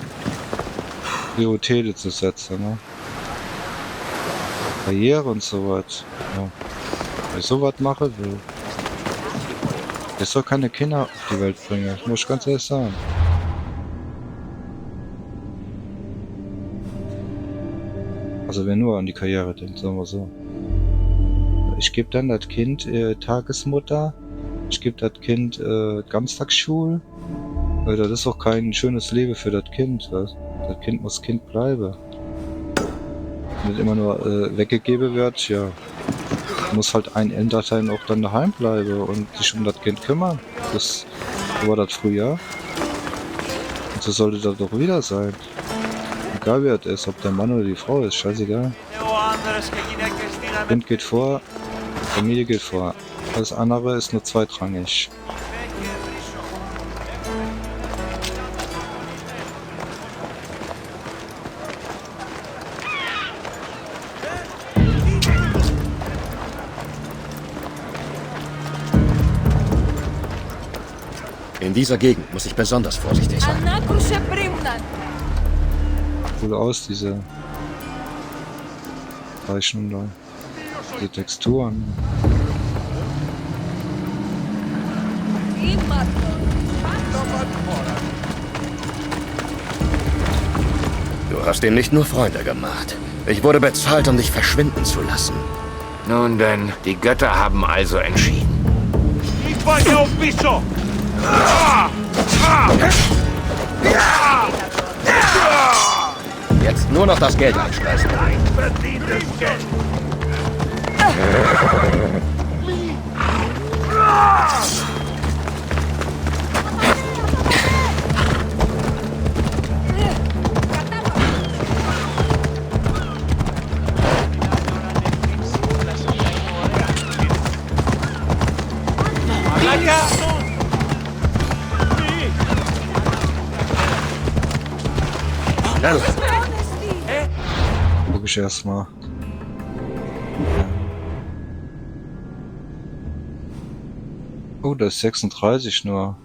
Prioritäten zu setzen, ne? Karriere und sowas. Ja. Wenn ich sowas mache, will ich soll keine Kinder auf die Welt bringen, das muss ich ganz ehrlich sagen. Also wer nur an die Karriere denkt, sagen wir so. Ich gebe dann das Kind Tagesmutter, ich gebe das Kind Ganztagsschule. Weil das ist auch kein schönes Leben für das Kind. Was? Das Kind muss Kind bleiben. Wenn das immer nur weggegeben wird, ja, muss halt ein Elternteil auch dann daheim bleiben und sich um das Kind kümmern. Das so war das früher. Und so sollte das doch wieder sein. Egal wer es ist, ob der Mann oder die Frau ist, scheißegal. Kind geht vor, Familie geht vor. Alles andere ist nur zweitrangig. In dieser Gegend muss ich besonders vorsichtig sein. Ανάκρουσε πρίμναν. Cool aus, diese Zeichnungen da. Diese Texturen. Du hast ihm nicht nur Freunde gemacht. Ich wurde bezahlt, um dich verschwinden zu lassen. Nun denn, die Götter haben also entschieden. Είπα για ο πίσω. Jetzt nur noch das Geld einschmeißen. Verdientes Geld. Schnell! Guck ich erstmal. Oh, das ist 36 nur.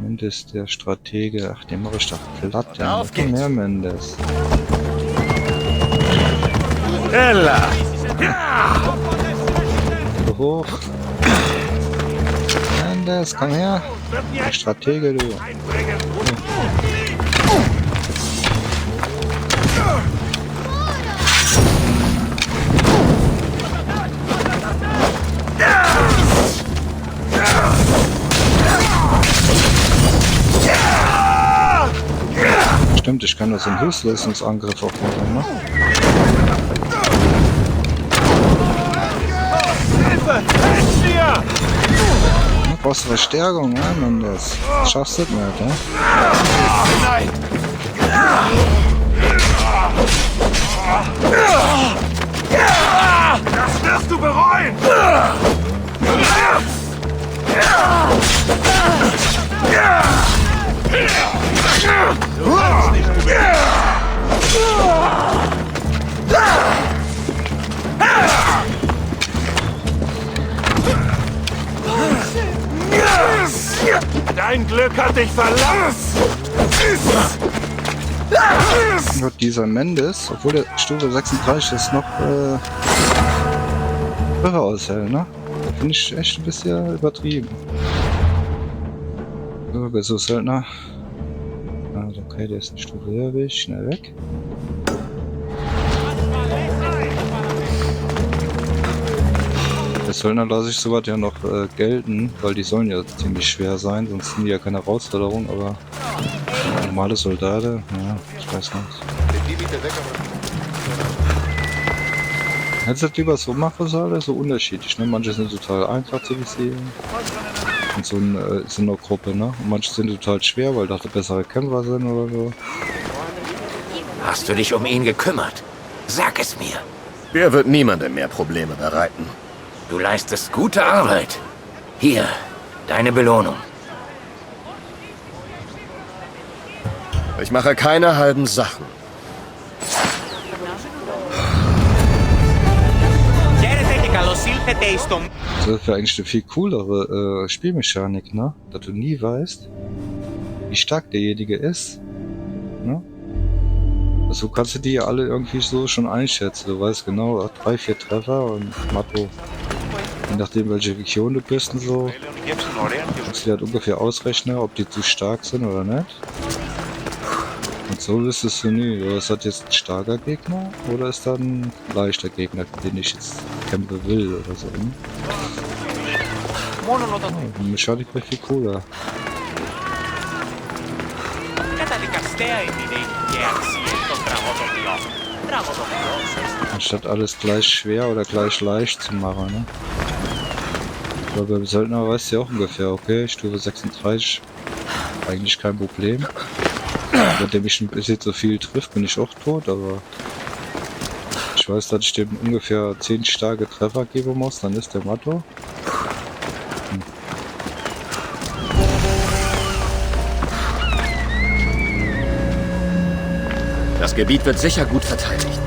Mendes, der Stratege. Ach, den mache ich doch platt. Ja. Auf geht's. Mehr Mendes. Έλα. So hoch. Mendes, komm her. Der Stratege, du. Stimmt, ich kann das im Höchstleistungsangriff auch machen, ne? Hilfe! Hilf mir! Du brauchst Verstärkung, ne, Mendes? Schaffst du das nicht, ne? Nein! Das wirst du bereuen! Du kannst nicht gewinnen! Dein Glück hat dich verlassen! Nur dieser Mendes, obwohl der Stufe 36 ist, noch Irre aushält, ne? Finde ich echt ein bisschen übertrieben. So, Söldner. Also, okay, der ist eine Stufe höher, will ich schnell weg. Der Söldner lasse ich sowas ja noch gelten, weil die sollen ja ziemlich schwer sein, sonst sind die ja keine Herausforderung, aber normale Soldaten, ja, ich weiß nicht. Hättest du das lieber so machen sollen, so unterschiedlich, ne? Manche sind total einfach zu besiegen. Und so eine Gruppe, ne? Und manche sind total schwer, weil da bessere Kämpfer sind oder so. Hast du dich um ihn gekümmert? Sag es mir. Der wird niemandem mehr Probleme bereiten. Du leistest gute Arbeit. Hier, deine Belohnung. Ich mache keine halben Sachen. Das wäre eigentlich eine viel coolere Spielmechanik, ne? Dass du nie weißt, wie stark derjenige ist. Ne? Also kannst du die ja alle irgendwie so schon einschätzen. Du weißt genau, 3, 4 Treffer und Matto. Je nachdem, welche Region du bist und so. Kannst du dir halt ungefähr ausrechnen, ob die zu stark sind oder nicht. Und so wüsstest du nie, ist das jetzt ein starker Gegner oder ist das ein leichter Gegner, den ich jetzt kämpfen will oder so. Ne? Die Mechanik wäre viel cooler. Anstatt alles gleich schwer oder gleich leicht zu machen, ne? Aber beim Söldner weißt du ja auch ungefähr, okay, Stufe 36, eigentlich kein Problem. Wenn der mich ein bisschen so viel trifft, bin ich auch tot, aber ich weiß, dass ich dem ungefähr 10 starke Treffer geben muss, dann ist der Matto. Das Gebiet wird sicher gut verteidigt.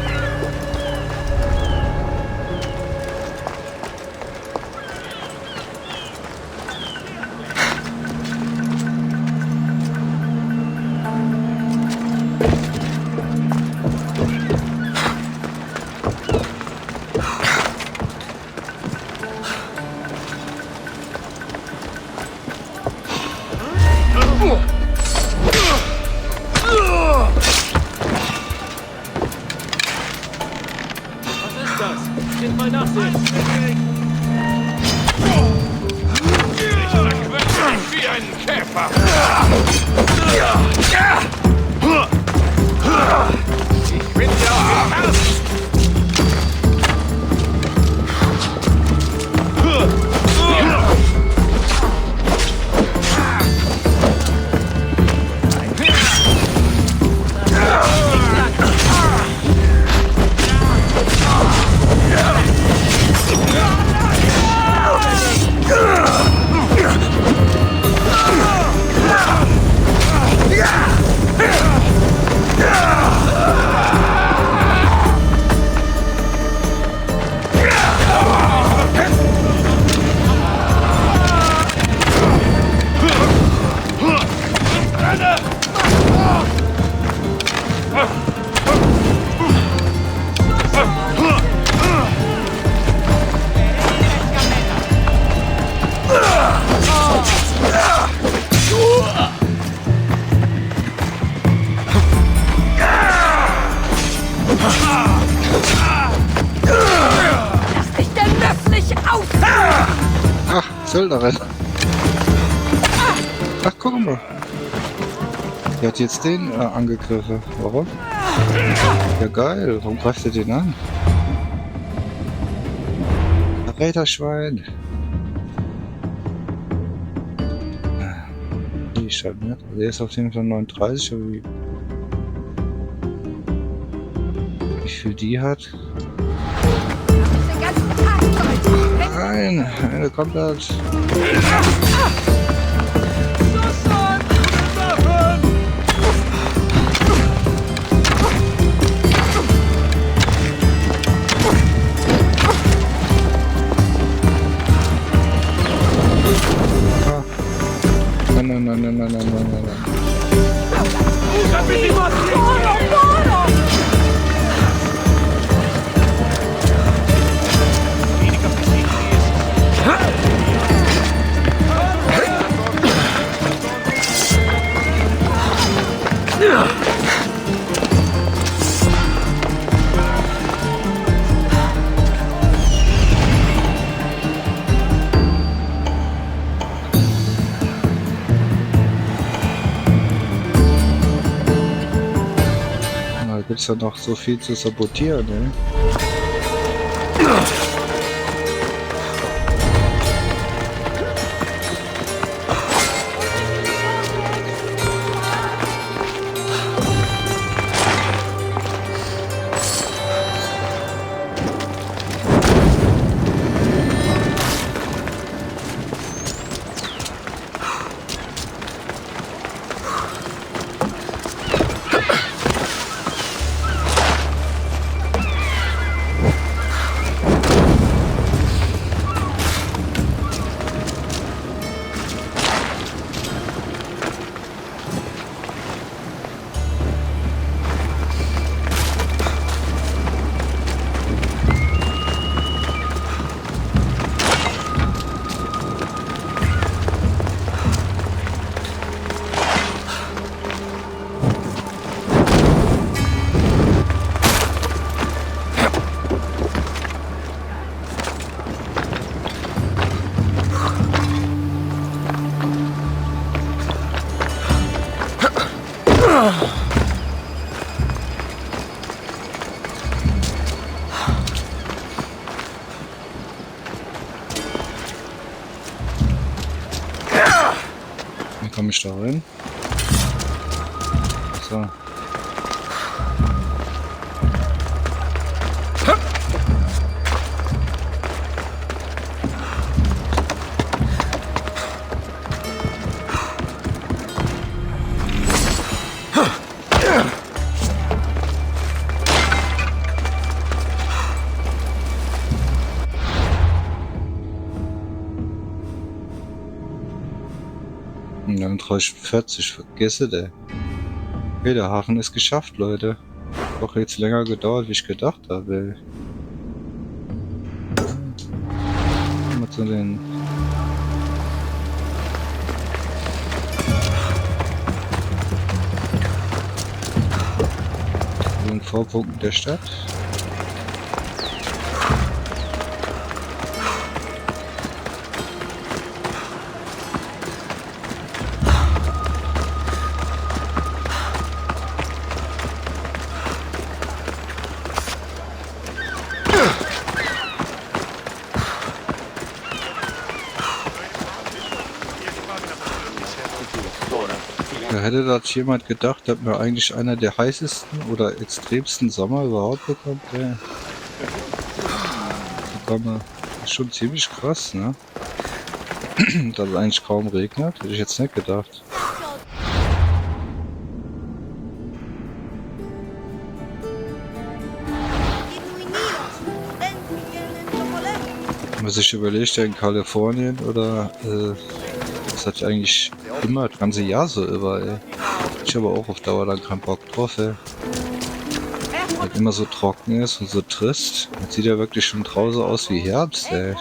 Wie ein Käfer! Ich bin dir auf den Fersen! Söldnerin. Ach, guck mal. Die hat jetzt den angegriffen. Warum? Ja geil, warum greift er den an? Räderschwein. Die ist halt nicht. Der ist auf jeden Fall 39, aber wie viel die hat? Nein, eine kommt halt. Nein. Da gibt's ja noch so viel zu sabotieren, ne? Dann komme ich da rein. So. Und dann 40, vergesse der. Okay, der Hafen ist geschafft, Leute. Doch jetzt länger gedauert, wie ich gedacht habe. Mal zu den Vorpunkten der Stadt. Da hätte das jemand gedacht, dass wir eigentlich einer der heißesten oder extremsten Sommer überhaupt bekommt. Ja. Das ist schon ziemlich krass, ne? Dass es eigentlich kaum regnet, hätte ich jetzt nicht gedacht. Wenn man sich überlegt, ja in Kalifornien oder das hat eigentlich immer das ganze Jahr so über, ey. Ich habe auch auf Dauer dann keinen Bock drauf, ey. Weil immer so trocken ist und so trist. Jetzt sieht ja wirklich schon draußen aus wie Herbst, ey.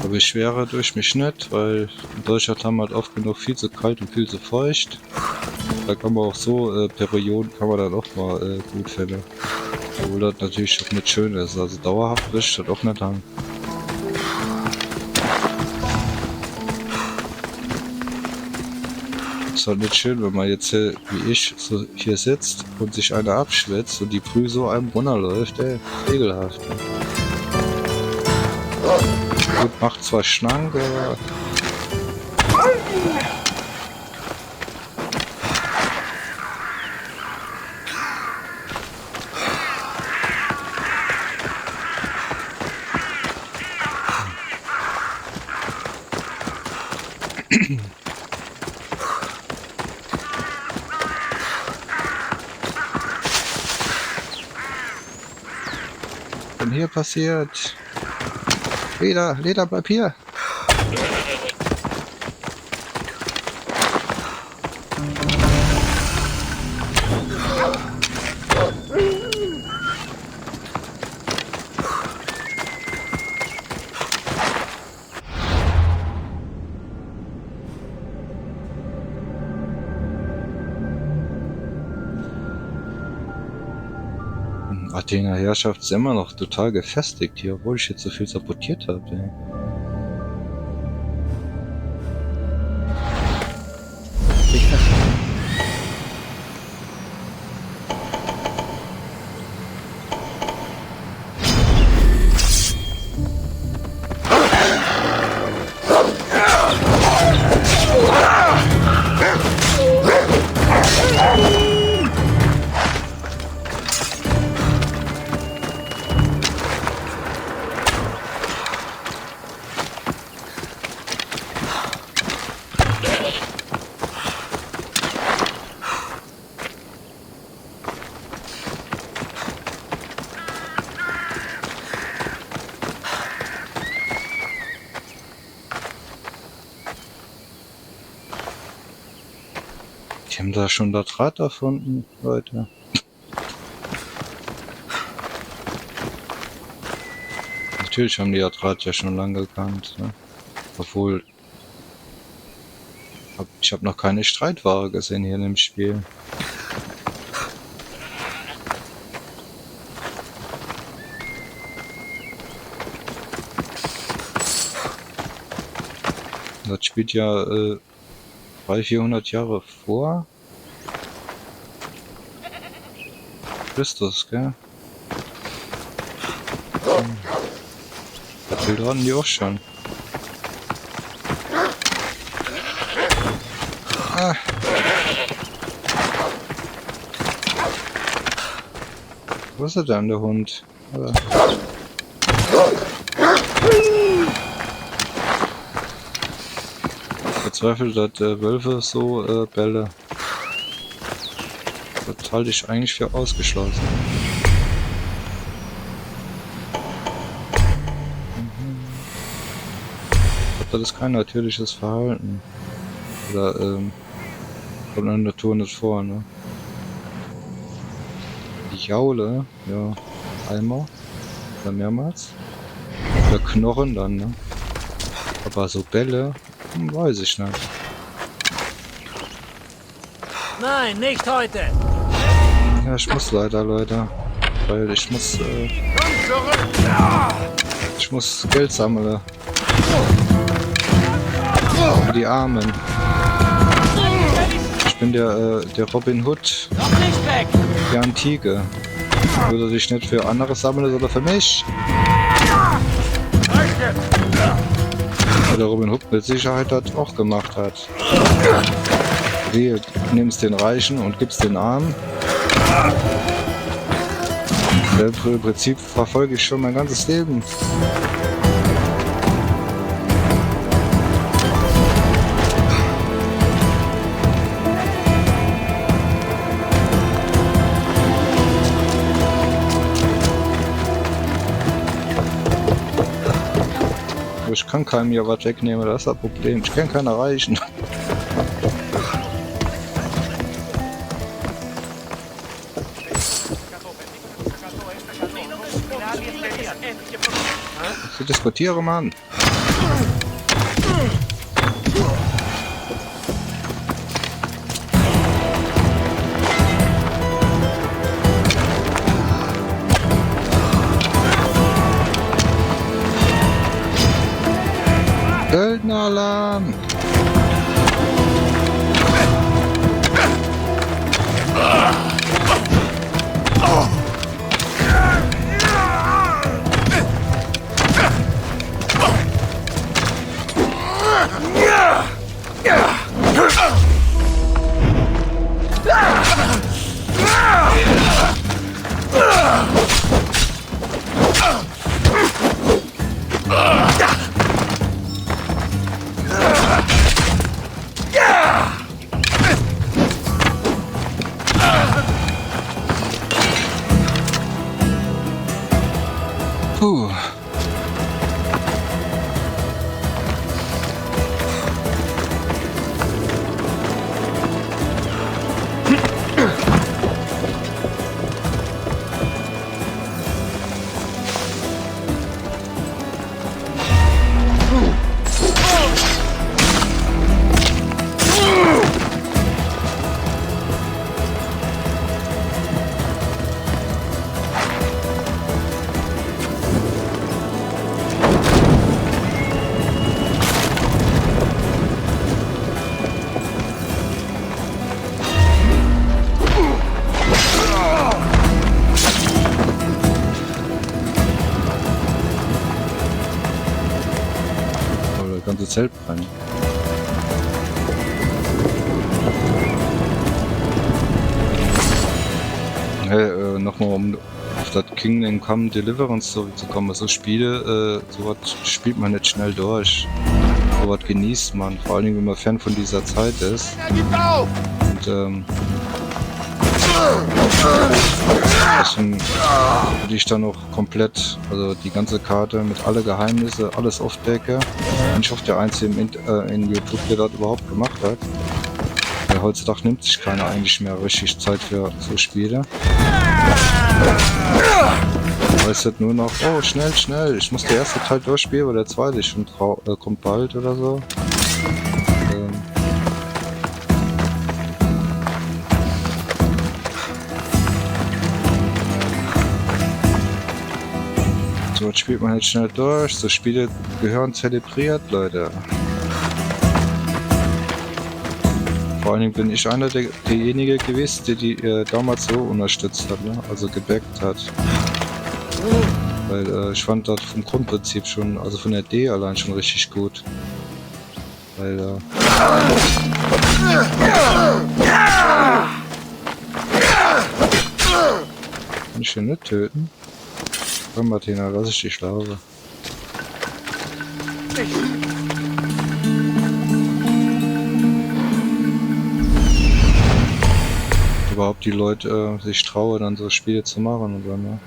Aber ich schwere durch mich nicht, weil in Deutschland haben wir halt oft genug viel zu kalt und viel zu feucht. Da kann man auch so Perioden kann man dann auch mal gut finden. Obwohl das natürlich auch nicht schön ist, also dauerhaft will ich das auch nicht haben. Ist halt nicht schön, wenn man jetzt wie ich so hier sitzt und sich einer abschwitzt und die Brühe so einem runterläuft, ey. Ekelhaft. Ey. Gut, macht zwar schlank, aber... Was denn hier passiert? Leder, bleib hier! Athener Herrschaft ist immer noch total gefestigt hier, obwohl ich jetzt so viel sabotiert habe. Ey. Die haben da schon das Rad erfunden, Leute. Natürlich haben die das Rad ja schon lange gekannt, ne? Obwohl... Ich habe noch keine Streitware gesehen hier in dem Spiel. Das spielt ja 300-400 Jahre vor Christus, gell? Das Bild hatten die auch schon. Ah. Wo ist er denn, der Hund? Verzweifelt, dass Wölfe so Bälle. Das halte ich eigentlich für ausgeschlossen. Das ist kein natürliches Verhalten. Oder kommt in der Natur nicht vor, ne? Die Jaule, ja, einmal oder mehrmals. Oder Knochen dann, ne? Aber so Bälle, weiß ich nicht. Nein, nicht heute. Ja, ich muss leider, Leute. Weil ich muss Geld sammeln. Für die Armen. Ich bin der Robin Hood. Noch nicht weg. Der Antike. Würde sich nicht für andere sammeln, sondern für mich. Weil der Robin Hood mit Sicherheit das auch gemacht hat. Du nimmst den Reichen und gibst den Armen. Im Prinzip verfolge ich schon mein ganzes Leben. Ich kann keinem hier was wegnehmen, das ist das Problem. Ich kann keinen erreichen. Ich diskutiere, Mann. Söldneralarm! Puh. Ganze Zelt brennen. Hey, nochmal um auf das Kingdom Come Deliverance zurückzukommen. So Spiele, sowas spielt man nicht schnell durch. Sowas genießt man, vor allem wenn man Fan von dieser Zeit ist. Und deswegen würde ich dann auch komplett, also die ganze Karte mit alle Geheimnisse, alles aufdecke. Bin ich auch der Einzige in YouTube, der das überhaupt gemacht hat. Weil heutzutage nimmt sich keiner eigentlich mehr richtig Zeit für so Spiele. Weiß jetzt nur noch, oh schnell, schnell, ich muss der erste Teil durchspielen, weil der zweite schon kommt bald oder so. So spielt man jetzt schnell durch, so Spiele gehören zelebriert, Leute. Vor allen Dingen bin ich einer derjenige gewesen, der die damals so unterstützt hat, ne? Also gebackt hat. Weil ich fand das vom Grundprinzip schon, also von der Idee allein schon richtig gut. Weil kann ich den nicht töten? Komm Martina, lass ich dich schlafen. Überhaupt die Leute sich trauen, dann so Spiele zu machen und so, ne?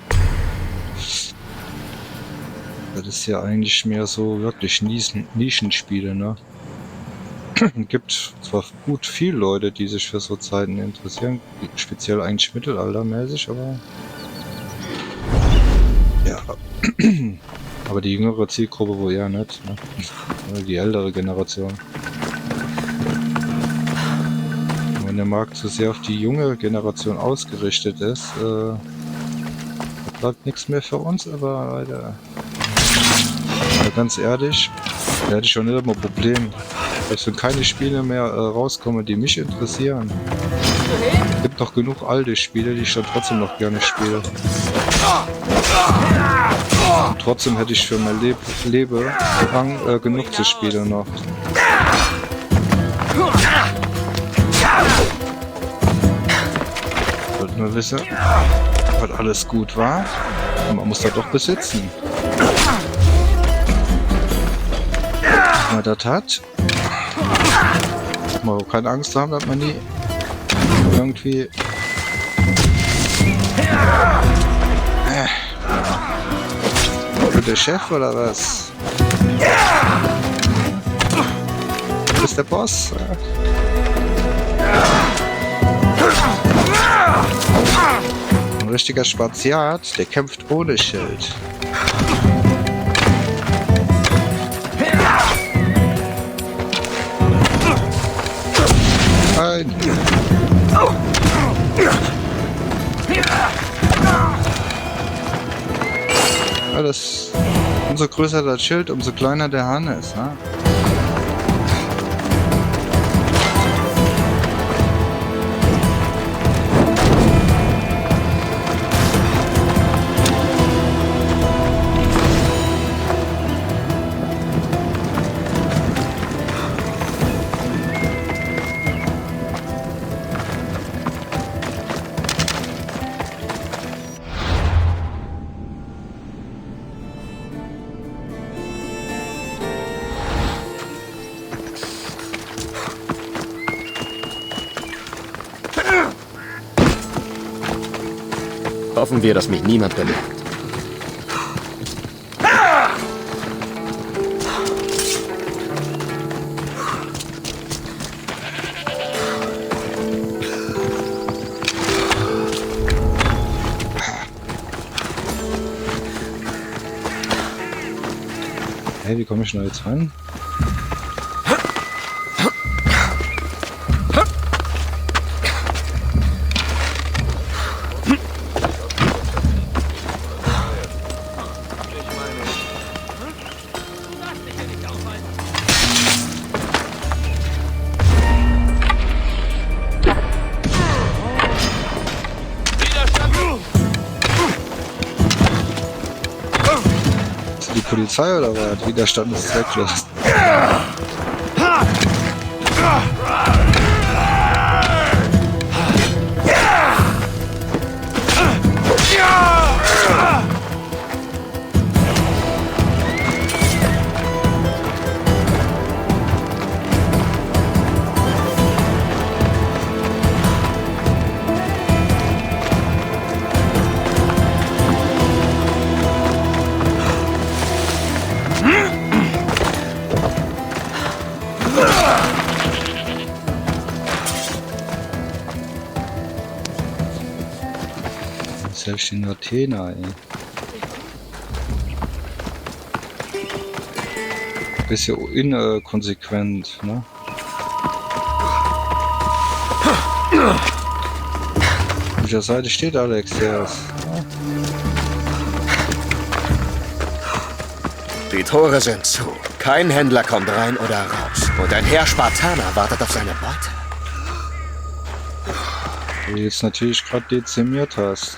Das ist ja eigentlich mehr so wirklich Nischenspiele, ne? Gibt zwar gut viele Leute, die sich für so Zeiten interessieren, speziell eigentlich mittelaltermäßig, aber ja, aber die jüngere Zielgruppe wohl eher nicht, ne? Die ältere Generation. Wenn der Markt zu sehr auf die junge Generation ausgerichtet ist, da bleibt nichts mehr für uns, aber Alter, ganz ehrlich, da hätte ich schon nicht immer ein Problem, dass wenn keine Spiele mehr rauskommen, die mich interessieren. Es gibt doch genug alte Spiele, die ich dann trotzdem noch gerne spiele. Und trotzdem hätte ich für mein Leben lang genug zu spielen noch. Wollt nur wissen, was alles gut war. Und man muss das doch besitzen. Wenn man das hat, man auch keine Angst haben, dass man nie irgendwie für der Chef oder was? Du bist der Boss. Ein richtiger Spaziat, der kämpft ohne Schild. Nein. Alles. Umso größer das Schild, umso kleiner der Hahn ist, ne? Hoffen wir, dass mich niemand bemerkt. Hey, wie komme ich denn da jetzt rein? Die Polizei oder was? Widerstand ist zwecklos. Selbst in Athena, ey. Bisschen inkonsequent, ne? Auf welcher Seite steht Alex? Der ist, ja. Die Tore sind zu. Kein Händler kommt rein oder raus. Und ein Heer Spartaner wartet auf seine Beute. Du jetzt natürlich gerade dezimiert hast.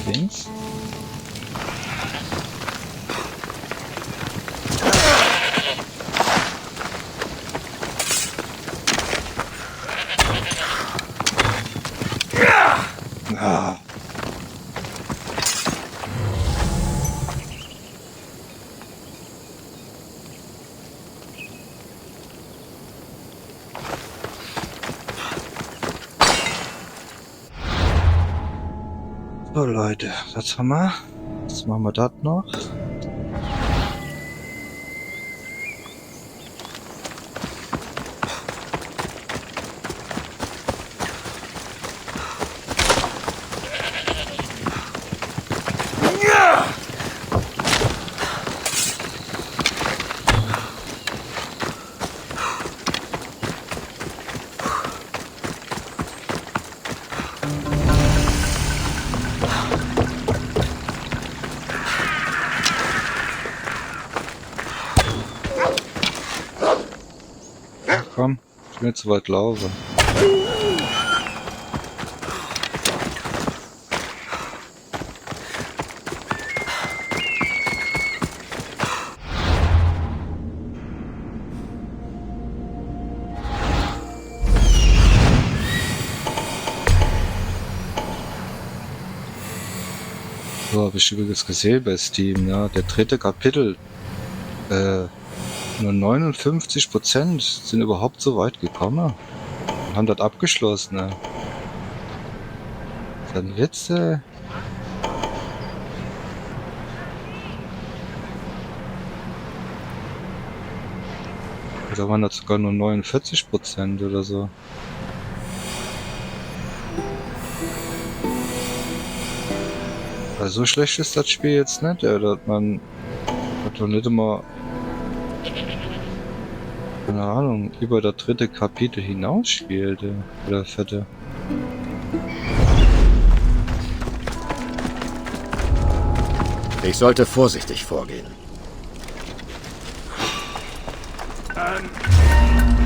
Links? Ah. So Leute, das haben wir. Jetzt machen wir das noch. Komm, ich will nicht zu weit laufen. So, habe ich übrigens gesehen bei Steam, ja, der 3. Kapitel, nur 59% sind überhaupt so weit gekommen und haben das abgeschlossen. Ne? Das ist ein Witz. Da waren das sogar nur 49% oder so. Also so schlecht ist das Spiel jetzt nicht, dass man hat doch nicht immer, keine Ahnung, über das 3. Kapitel hinaus spielt, oder 4. Ich sollte vorsichtig vorgehen.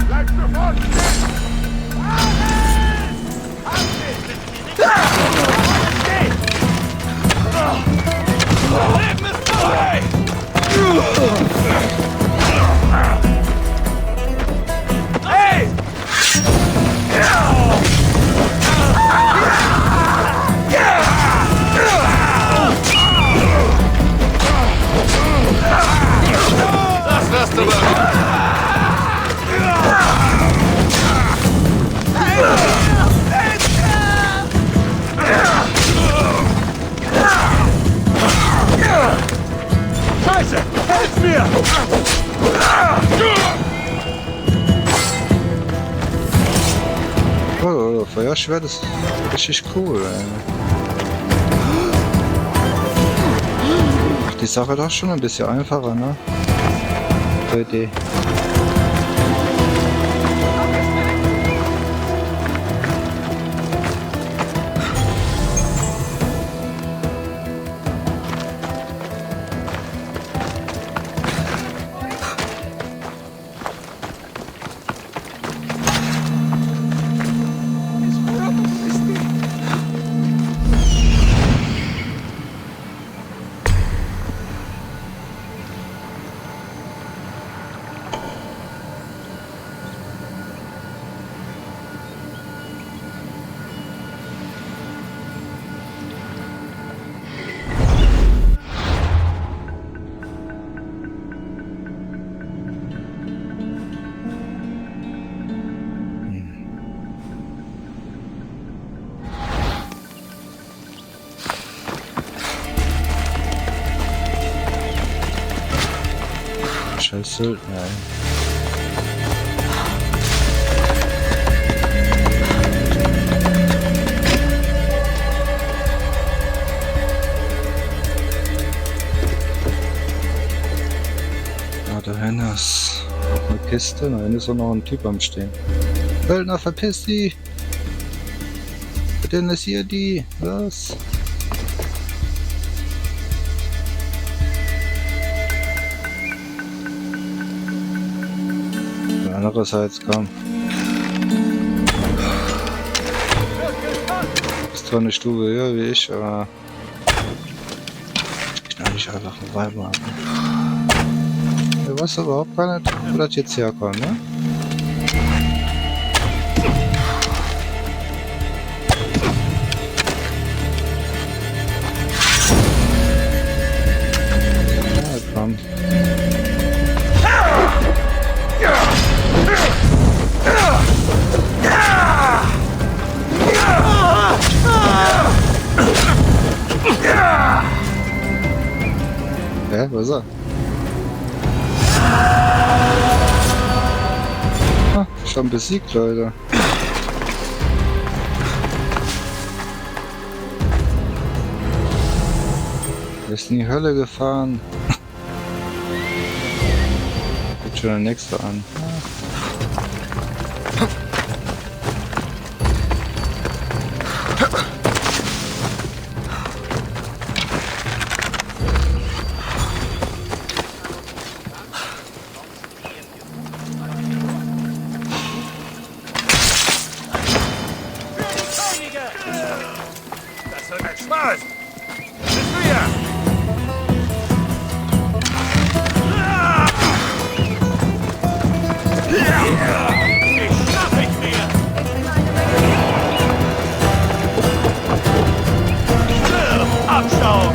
Bleib sofort stehen! Scheiße! Helf mir! Oh, Feuerschwert ist richtig cool, ey. Ach, die Sache doch schon ein bisschen einfacher, ne? 3D. Scheiß Söldner, ey. Ah, da hinten ist eine Kiste, da hinten ist auch noch ein Typ am Stehen. Söldner, verpiss die! Bitte ist hier die! Was? Andererseits, komm. Ist zwar eine Stufe höher wie ich, aber knall ich einfach einen Weiber an. Du weißt überhaupt gar nicht, wo das jetzt herkommt, ne? Ja, komm. Ja, wo ist er? Ah, schon besiegt, Leute. Er ist in die Hölle gefahren. Guckt schon der nächste an. Das wird ein Spaß! Bist du ja? Ich schaff ich mir! Stirb, Abschaum!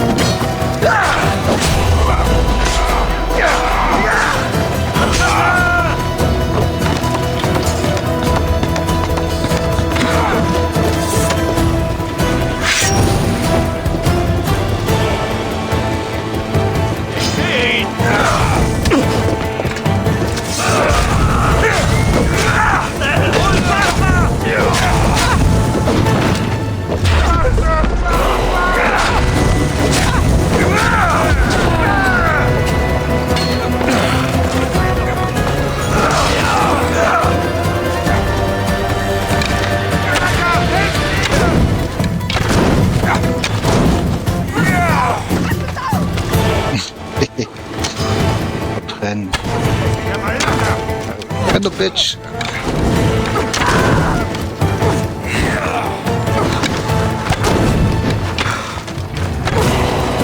Rennen. Renn, du Bitch!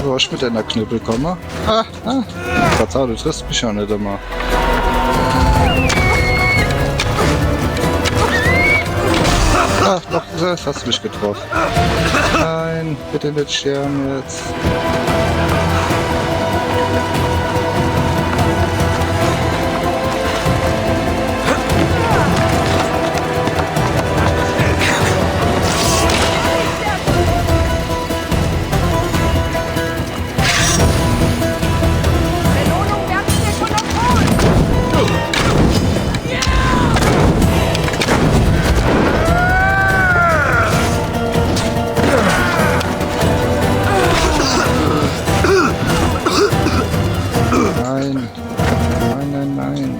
Du hast mit deiner Knüppel komme. Verzeih, du triffst mich ja nicht immer. Noch das hast du mich getroffen. Nein, bitte nicht sterben jetzt. Belohnung werden wir schon noch holen. Nein. Nein, nein, nein.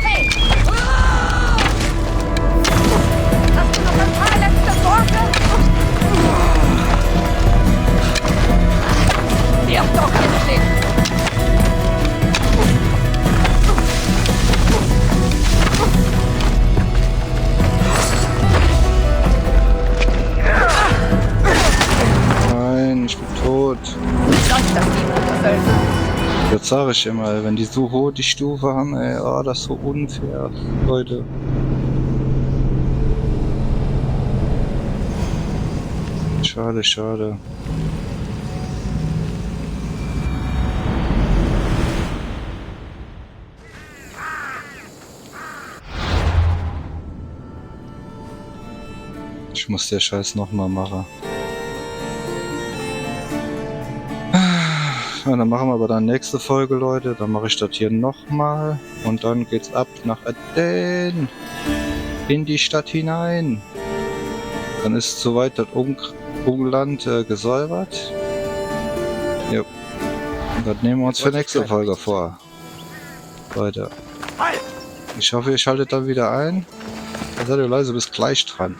Hey! Hast du noch ein paar letzte Worte? Wirf doch endlich! Nein, ich bin tot. Sonst das Team untervölkern. Jetzt sage ich immer, wenn die so hoch die Stufe haben, ey, oh, das ist so unfair, Leute. Schade, schade. Ich muss der Scheiß nochmal machen. Ja, dann machen wir aber dann nächste Folge, Leute. Dann mache ich das hier nochmal. Und dann geht's ab nach Aden. In die Stadt hinein. Dann ist soweit das Umland gesäubert. Jo. Und das nehmen wir uns für nächste Folge vor. Leute. Halt! Ich hoffe, ihr schaltet dann wieder ein. Dann seid ihr leise bis gleich dran.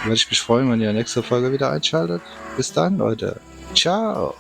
Würde ich mich freuen, wenn ihr nächste Folge wieder einschaltet. Bis dann, Leute. Ciao.